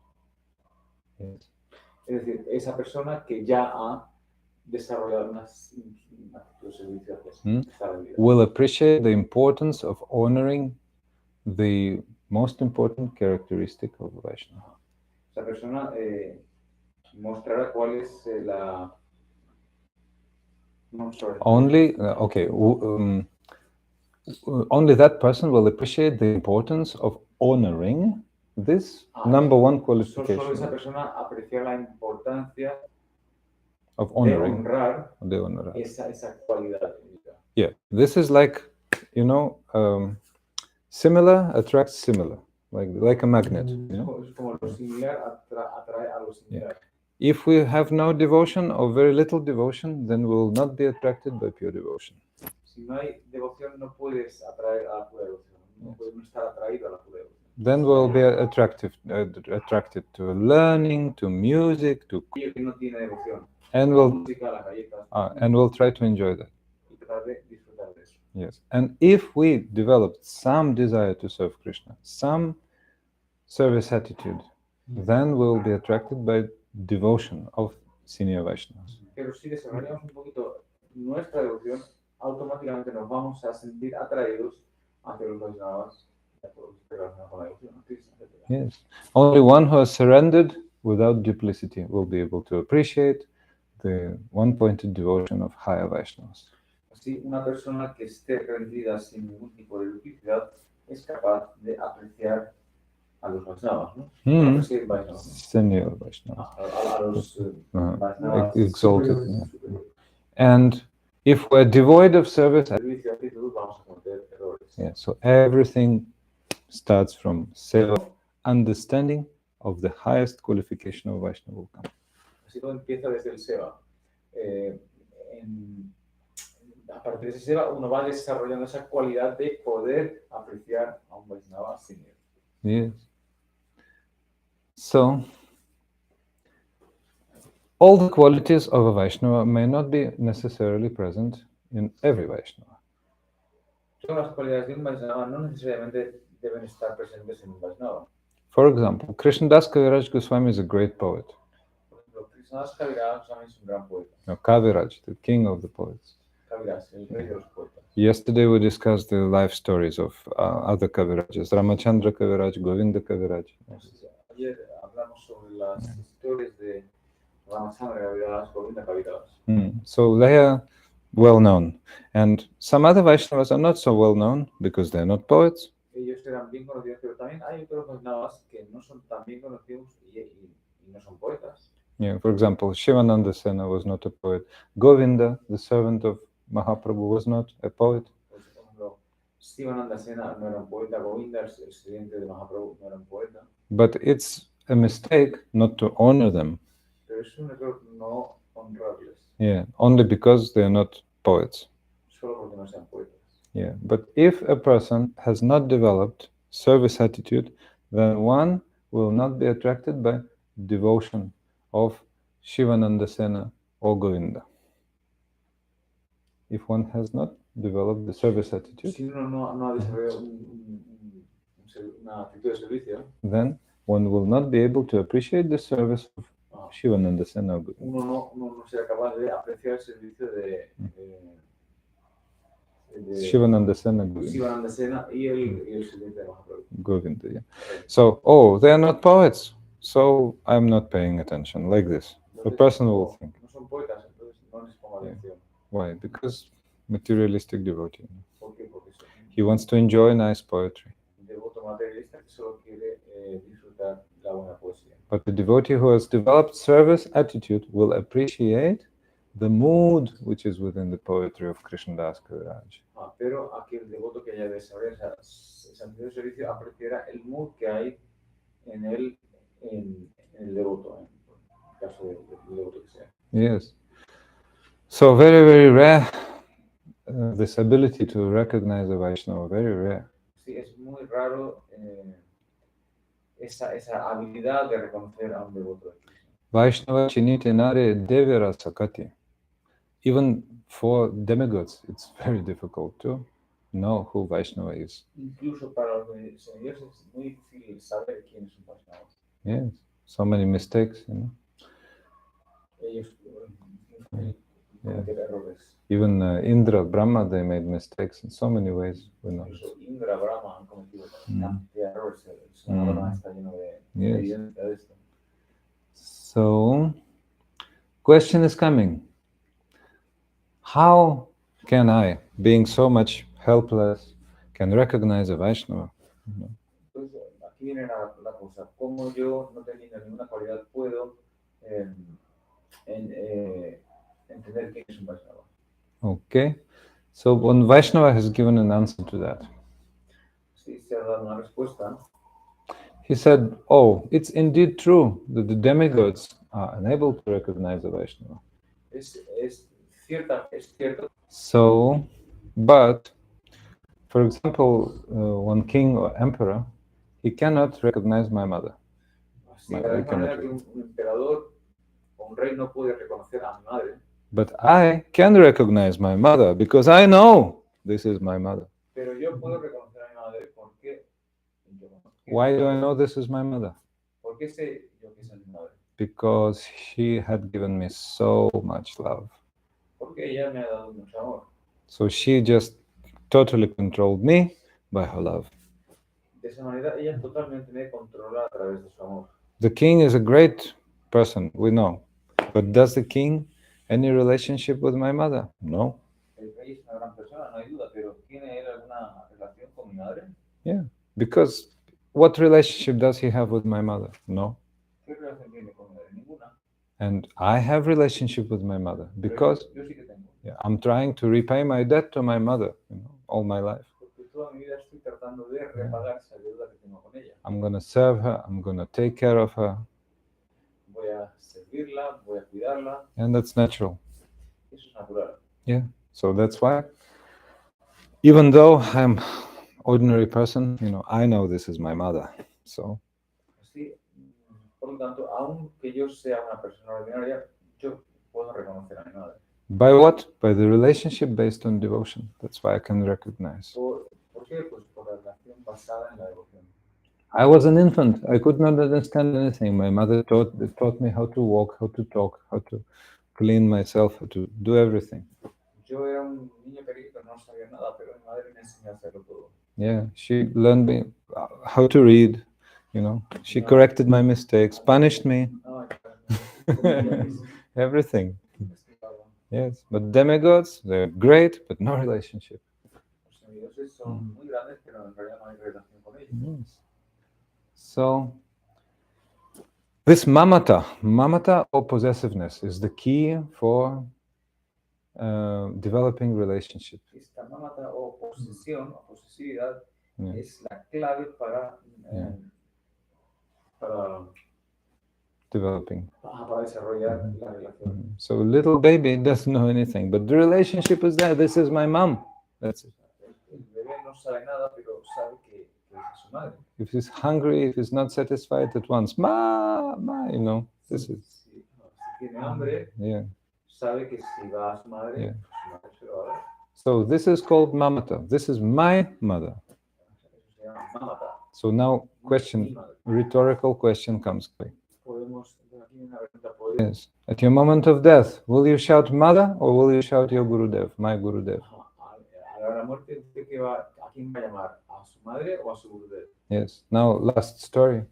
[SPEAKER 1] Yes.
[SPEAKER 2] Es decir, esa persona que ya ha desarrollado una actitud de servicio está rendida.
[SPEAKER 1] Will appreciate the importance of honoring the most important characteristic of Vaishnava.
[SPEAKER 2] Esa persona mostrará cuál es la... No, sorry.
[SPEAKER 1] Only only that person will appreciate the importance of honoring this number one qualification.
[SPEAKER 2] Solo esa persona apreciar la importancia
[SPEAKER 1] of honoring,
[SPEAKER 2] de honrar esa cualidad.
[SPEAKER 1] Yeah, this is like, you know, similar attracts similar, like a magnet. You know? Yeah. If we have no devotion or very little devotion, then we will not be attracted by pure devotion.
[SPEAKER 2] Si no hay devoción, no puedes atraer a la pura devoción. No puedes estar atraído a la pura devoción.
[SPEAKER 1] Then we'll be attracted to learning, to music, to and we'll try to enjoy that. Yes, and if we developed some desire to serve Krishna, some service attitude, then we'll be attracted by devotion of senior Vaishnavas.
[SPEAKER 2] Pero si desarrollamos un poquito nuestra devoción, automáticamente nos vamos a sentir atraídos hacia los Vaishnavas.
[SPEAKER 1] Yes, only one who has surrendered without duplicity will be able to appreciate the one-pointed devotion of higher Vaishnavas.
[SPEAKER 2] Así, una persona que esté rendida sin ningún tipo de duplicidad es capaz de apreciar a los Vaishnavas, ¿no?
[SPEAKER 1] Senior Vaishnavas.
[SPEAKER 2] A los Vaishnavas
[SPEAKER 1] exalted. Yeah. And if we're devoid of service, yeah, so everything starts from self-understanding of the highest qualification of Vaishnava will come.
[SPEAKER 2] Así todo empieza desde el seva. A partir de ese seva, uno va desarrollando esa cualidad de poder apreciar a un Vaishnava senior.
[SPEAKER 1] Yes. So, all the qualities of a Vaishnava may not be necessarily present in every Vaishnava.
[SPEAKER 2] Todas las cualidades de un Vaisnava no necesariamente deben estar presentes en un Vaisnava.
[SPEAKER 1] For example, Krishnadas Kaviraj Goswami is a great poet.
[SPEAKER 2] Por ejemplo, Krishnadas Kaviraj Goswami es un gran poeta.
[SPEAKER 1] Kaviraj, the king of the poets.
[SPEAKER 2] Kaviraj, el rey de los poetas.
[SPEAKER 1] Yesterday we discussed the life stories of other Kavirajas, Ramachandra Kaviraj, Govinda Kaviraj.
[SPEAKER 2] Ayer hablamos sobre las historias de Ramachandra Kaviraj, Govinda Kaviraj.
[SPEAKER 1] So they are well known. And some other Vaishnavas are not so well known because they're not poets.
[SPEAKER 2] Ellos eran bien conocidos, pero también hay otros Vaisnavas que no son tan bien conocidos y no son poetas.
[SPEAKER 1] Yeah, for example, Shivananda Sena was not a poet. Govinda, the servant of Mahaprabhu, was not a poet.
[SPEAKER 2] Por ejemplo, Shivananda Sena no era un poeta, Govinda, el sirviente de Mahaprabhu, no era un poeta.
[SPEAKER 1] But it's a mistake not to honor them.
[SPEAKER 2] Pero es un error no honrarles.
[SPEAKER 1] Yeah, only because they're not poets.
[SPEAKER 2] Solo porque no sean poetas.
[SPEAKER 1] Yeah, but if a person has not developed service attitude, then one will not be attracted by devotion of Shivananda Sena or Govinda. If one has not developed the service attitude,
[SPEAKER 2] Si uno no ha desarrollado una actitud de servicio,
[SPEAKER 1] then one will not be able to appreciate the service of Shivananda Sena or Govinda.
[SPEAKER 2] uno no será capaz de apreciar el servicio de
[SPEAKER 1] Shivananda Sena, Govinda.
[SPEAKER 2] Shivananda Sena y el sirviente de Mahaprabhu.
[SPEAKER 1] Govinda, yeah. So, oh, they are not poets, so I'm not paying attention, like this. A person will think.
[SPEAKER 2] No son poetas, entonces no les pongo atención.
[SPEAKER 1] Why? Because materialistic devotee.
[SPEAKER 2] ¿Por qué? Porque son
[SPEAKER 1] He wants to enjoy nice poetry.
[SPEAKER 2] un devoto materialista que solo quiere disfrutar la buena poesía.
[SPEAKER 1] But the devotee who has developed service attitude will appreciate the mood which is within the poetry of Krishnadas Kaviraj.
[SPEAKER 2] Pero aquí el devoto que haya desarrollado esa actitud de servicio apreciará el mood que hay en el devoto, en el caso del devoto que sea.
[SPEAKER 1] Yes. So very, very rare, this ability to recognize a Vaishnava, very rare.
[SPEAKER 2] Sí, es muy raro esa habilidad de reconocer a un devoto de Krishna.
[SPEAKER 1] Vaishnava chinite nare devira sakati. Even for demigods, it's very difficult to know who Vaishnava is.
[SPEAKER 2] Incluso para los semidioses es muy difícil saber quién es un Vaishnava.
[SPEAKER 1] Yes, so many mistakes, you know.
[SPEAKER 2] Ellos cometen errores.
[SPEAKER 1] Even Indra, Brahma, they made mistakes in so many ways. We know.
[SPEAKER 2] Incluso Indra, Brahma han cometido cantidad de errores. El Brahma está lleno de evidencia de esto.
[SPEAKER 1] So, question is coming. How can I, being so much helpless, can recognize a Vaishnava?
[SPEAKER 2] Entonces, aquí viene la cosa. ¿Cómo yo, no teniendo ninguna cualidad, puedo entender quién es un Vaishnava?
[SPEAKER 1] Okay. So, one Vaishnava has given an answer to that.
[SPEAKER 2] Sí, se ha dado una respuesta.
[SPEAKER 1] He said, oh, it's indeed true that the demigods are unable to recognize a Vaishnava.
[SPEAKER 2] Es cierto.
[SPEAKER 1] So, but, for example, one king or emperor, he cannot recognize my mother.
[SPEAKER 2] Así, de la misma manera que un emperador o un rey no puede reconocer a mi madre.
[SPEAKER 1] But I can recognize my mother because I know this is my mother.
[SPEAKER 2] Pero yo puedo reconocer a mi madre porque
[SPEAKER 1] Why do I know this is my mother?
[SPEAKER 2] ¿Por qué sé yo que es mi madre?
[SPEAKER 1] Because she had given me so much love.
[SPEAKER 2] Porque ella me ha dado mucho amor.
[SPEAKER 1] So she just totally controlled me by her love.
[SPEAKER 2] De esa manera ella totalmente me controla a través de su amor.
[SPEAKER 1] The king is a great person, we know. But does the king any relationship with my mother? No.
[SPEAKER 2] El rey es una gran persona, no hay duda, pero ¿tiene él alguna relación con mi madre?
[SPEAKER 1] Yeah, because what relationship does he have with my mother? No.
[SPEAKER 2] ¿Qué relación tiene con mi madre? Ninguna.
[SPEAKER 1] And I have relationship with my mother because
[SPEAKER 2] yo sí que tengo.
[SPEAKER 1] I'm trying to repay my debt to my mother, all my life.
[SPEAKER 2] Porque toda mi vida estoy tratando de repagar esa deuda que tengo con ella.
[SPEAKER 1] I'm going to serve her, I'm going to take care of her.
[SPEAKER 2] Voy a servirla, voy a cuidarla.
[SPEAKER 1] And that's natural.
[SPEAKER 2] Eso es natural.
[SPEAKER 1] Yeah. So that's why, even though I'm ordinary person, I know this is my mother. So.
[SPEAKER 2] Sí, por lo tanto, aunque yo sea una persona ordinaria, Yo puedo reconocer a mi madre.
[SPEAKER 1] By what? By the relationship based on devotion. That's why I can recognize.
[SPEAKER 2] ¿Por qué? Pues por la relación basada en la devoción.
[SPEAKER 1] I was an infant. I could not understand anything. My mother taught me how to walk, how to talk, how to clean myself, how to do everything.
[SPEAKER 2] Yo era un niño pequeño, no sabía nada, pero mi madre me enseñó a hacerlo todo.
[SPEAKER 1] Yeah, she learned me how to read, you know. She corrected my mistakes, punished me, everything. Yes, but demigods, they're great, but no relationship.
[SPEAKER 2] Los semidioses son muy grandes, pero en realidad no hay relación con ellos.
[SPEAKER 1] Yes. So, this mamata or possessiveness is the key for developing relationship.
[SPEAKER 2] Esta mamata o posesión o posesividad
[SPEAKER 1] Yeah.
[SPEAKER 2] es la clave para
[SPEAKER 1] Developing.
[SPEAKER 2] Para desarrollar la relación.
[SPEAKER 1] So little baby doesn't know anything, but the relationship is there. This is my mom. That's it.
[SPEAKER 2] El bebé no sabe nada, pero sabe que es su madre.
[SPEAKER 1] If he's hungry, if he's not satisfied at once, ma, you know, this is.
[SPEAKER 2] Si tiene hambre,
[SPEAKER 1] Yeah.
[SPEAKER 2] sabe que si va a su madre,
[SPEAKER 1] Yeah.
[SPEAKER 2] su madre se lo va a dar.
[SPEAKER 1] So this is called mamata. This is my mother.
[SPEAKER 2] Eso se llama mamata.
[SPEAKER 1] So now, rhetorical question comes. Yes. At your moment of death, will you shout mother or will you shout your Gurudev, my Gurudev?
[SPEAKER 2] A la muerte, ¿usted qué va, a quién va a llamar? ¿A su madre o a su Gurudev?
[SPEAKER 1] Yes. Now, last story.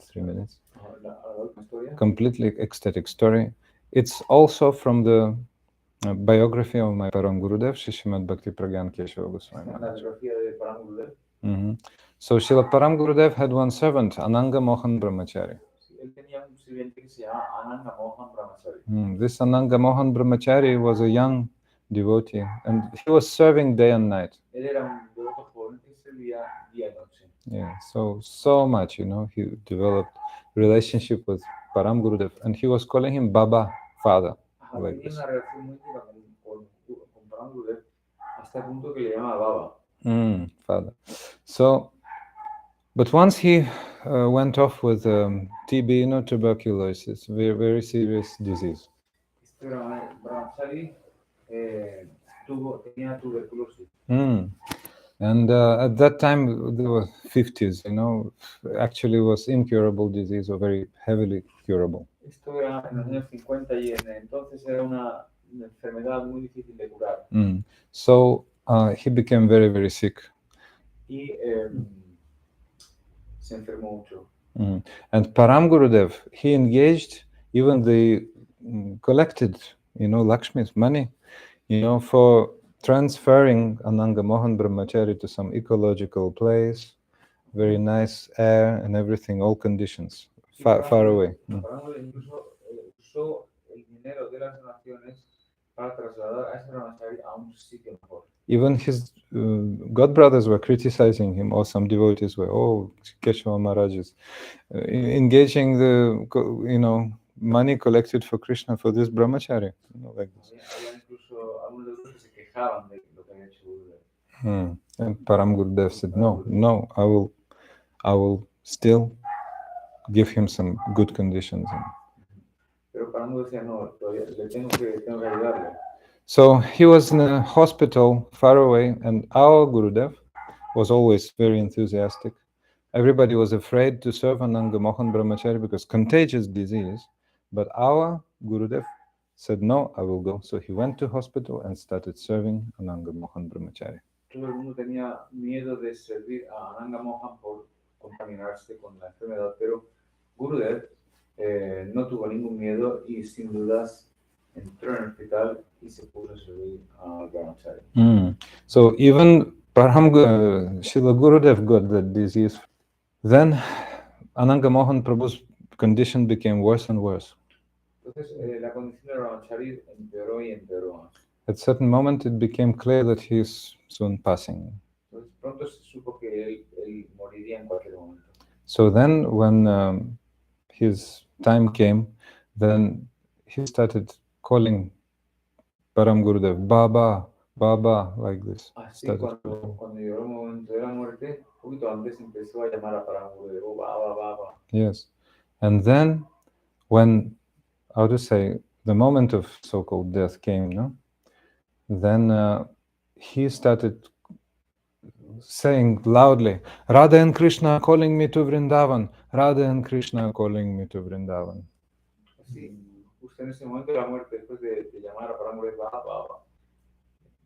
[SPEAKER 1] 3 minutes.
[SPEAKER 2] La última historia.
[SPEAKER 1] Completely ecstatic story. It's also from the biography of my Param Gurudev, Srimad Bhakti Pragyan Keshava Goswami.
[SPEAKER 2] La biografía de Param Gurudev.
[SPEAKER 1] So Srila Param Gurudev had one servant, Ananga Mohan Brahmachari.
[SPEAKER 2] Él tenía un sirviente que se llama Ananga Mohan Brahmachari.
[SPEAKER 1] This Ananga Mohan Brahmachari was a young devotee and he was serving day and night.
[SPEAKER 2] Él era un devoto joven que servía día y noche.
[SPEAKER 1] Yeah, so much, you know, he developed relationship with Param Gurudev and he was calling him Baba, father. Like
[SPEAKER 2] tenía
[SPEAKER 1] this.
[SPEAKER 2] una relación muy íntima con Param Gurudev hasta el punto que le llamaba Baba.
[SPEAKER 1] Father. So, but once he went off with TB, you know, tuberculosis, very, very serious disease.
[SPEAKER 2] Este Brahmachari tenía tuberculosis.
[SPEAKER 1] And at that time, there were 50s, you know, actually was incurable disease or very heavily curable.
[SPEAKER 2] Esto era en los años 50 y entonces era una enfermedad muy difícil de curar.
[SPEAKER 1] So he became very, very sick.
[SPEAKER 2] Y se enfermó mucho.
[SPEAKER 1] And Param Gurudev, he engaged even the collected, you know, Lakshmi's money, you know, for transferring Ananga Mohan Brahmachari to some ecological place, very nice air and everything, all conditions, far away.
[SPEAKER 2] Param Gurudev incluso usó el dinero de las donaciones para trasladar a ese Brahmachari a un sitio mejor.
[SPEAKER 1] Even his godbrothers were criticizing him, or some devotees were, Keshava Maharaj is engaging the, you know, money collected for Krishna for this brahmachari, you know, like this. And Param Gurudev said, no, I will still give him some good conditions. So he was in a hospital far away, and our Gurudev was always very enthusiastic. Everybody was afraid to serve Ananga Mohan Brahmachari because contagious disease, but our Gurudev said, no, I will go. So he went to hospital and started serving Ananga Mohan Brahmachari.
[SPEAKER 2] Todo el mundo tenía miedo de servir a Ananga Mohan por contaminarse con la enfermedad, pero Gurudev no tuvo ningún miedo y sin dudas entró en el hospital y se puso a servir a Brahmachari.
[SPEAKER 1] So even Srila Gurudev got that disease. Then Ananga Mohan Prabhu's condition became worse and worse.
[SPEAKER 2] Entonces la condición de Brahmachari empeoró y empeoró más.
[SPEAKER 1] At a certain moment, it became clear that he is soon passing.
[SPEAKER 2] Entonces pronto se supo que él moriría en cualquier momento.
[SPEAKER 1] So then, when his time came, then he started calling Param Gurudev, Baba, Baba, like this.
[SPEAKER 2] Así cuando llegó el momento de la muerte, un poquito antes empezó a llamar a Param Gurudev, Baba, Baba.
[SPEAKER 1] Yes. And then, when, how to say, the moment of so-called death came, no? Then he started saying loudly, Radha and Krishna are calling me to Vrindavan. Radha and Krishna are calling me to Vrindavan.
[SPEAKER 2] Sí, justo en ese momento de la muerte, después de llamar a para morir Baba,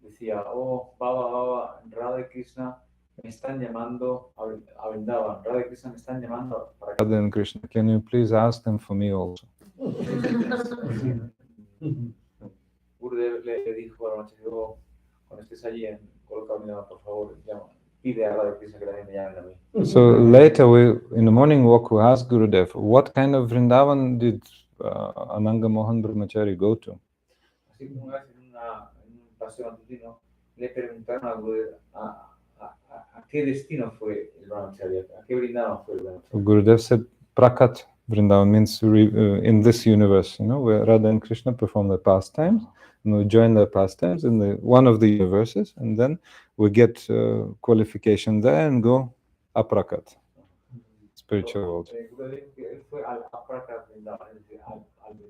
[SPEAKER 2] decía, oh, Baba, Radha y Krishna me están llamando a Vrindavan. Radha y Krishna me están llamando para acá.
[SPEAKER 1] Radha and Krishna, can you please ask them for me also?
[SPEAKER 2] Gurudev le dijo a la noche, oh, cuando estés allí en Coloca Vrindavan, por favor, pide a Radha y Krishna que también me llamen a mí.
[SPEAKER 1] So later, in the morning walk, we asked Gurudev, what kind of Vrindavan did Ananga Mohan Brahmachari go to?
[SPEAKER 2] Así como una vez en un paseo matutino, le preguntaron a Gurudev a qué destino fue el Brahmachari, a qué Vrindavan fue el Brahmachari.
[SPEAKER 1] Gurudev said, Prakat Vrindavan means in this universe, where Radha and Krishna perform their pastimes, and we join their pastimes in one of the universes, and then we get qualification there and go aprakat, spiritual world.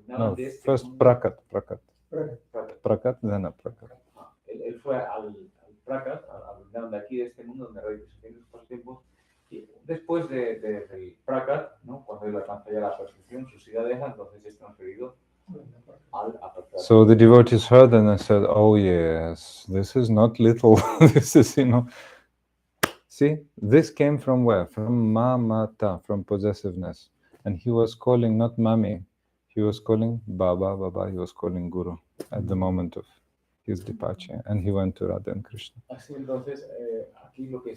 [SPEAKER 1] No, first prakat, then aprakat.
[SPEAKER 2] Él fue al prakat, al Vrindavan de aquí, de este mundo, donde Radha Krishna tiene estos tiempos. Y después del prakat, ¿no? Cuando él alcanza ya la perfección, su sida deja, entonces es transferido al prakat.
[SPEAKER 1] So the devotees heard and I said, oh yes, this is not little. This is, see, this came from where? From mamata, from possessiveness. And he was calling not mami, he was calling Baba, he was calling Guru at the moment of his departure, and he went to Radha and Krishna.
[SPEAKER 2] Así entonces, aquí lo que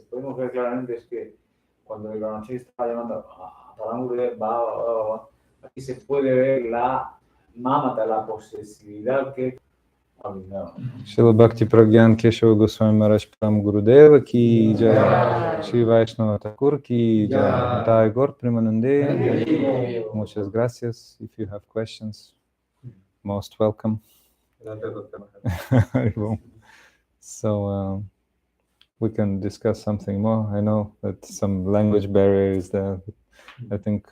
[SPEAKER 2] podemos ver claramente es que cuando el Brahmachari estaba llamando a Paramgurudev, Baba, aquí se puede ver la mamata, la posesividad que abundaba.
[SPEAKER 1] Srila Bhakti Pragyan Keshava Goswami Maharaj Param Gurudeva ki jai, Shri Vaisnava Thakur ki jai, Nitai Gaur Premanande. Muchas gracias. If you have questions, most welcome. So we can discuss something more. I know that some language barrier is there. I think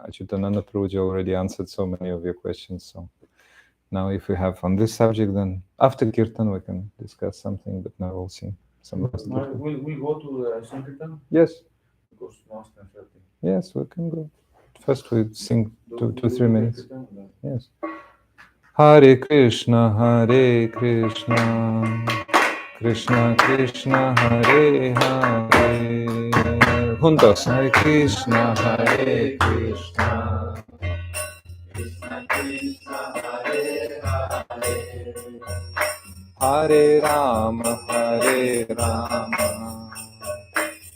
[SPEAKER 1] Achyutananda Prabhuji already answered so many of your questions. So now if we have on this subject, then after Kirtan we can discuss something, but now we'll see.
[SPEAKER 2] We'll go to Sankirtan?
[SPEAKER 1] Yes.
[SPEAKER 2] Because now it's 10:30.
[SPEAKER 1] Yes, we can go. First we sing 2-3 minutes. Yes. Hare Krishna, Krishna Krishna, Hare Hare. Juntos. Hare Krishna, Krishna Krishna, Hare Hare. Hare Rama,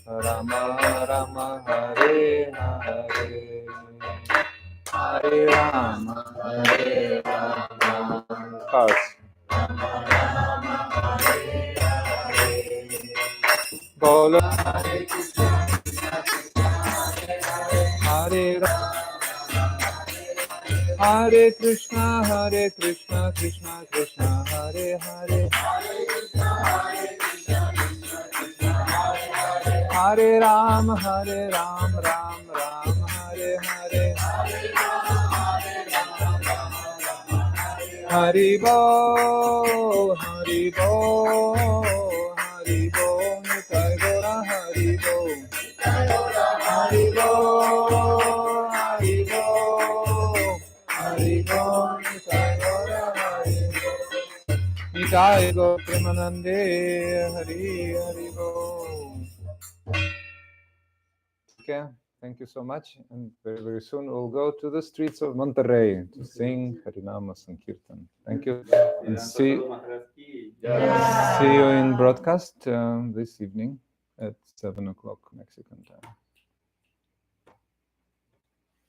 [SPEAKER 1] Rama Rama, Hare Hare. Hare Rama, Hare Rama. Hearts. Rama Rama, Hare Hare. Bolo. Hare Krishna, Hare Rama. Hare Krishna, Krishna Krishna, Hare Hare. Hare Rama, Ram Ram, Hare Hare. Hari Bo, Hari Bo, Hari Bo, Nitai Gora, Hari Bo, Hari Bo, Hari Bo, Hari Bo, Nitai Gora, Hari Bo, Nitai Gora Premanande, Hari Bo. Okay. Thank you so much, and very, very soon we'll go to the streets of Monterrey to sing Harinama Sankirtan. Thank you, and see you in broadcast this evening at 7 o'clock Mexican time.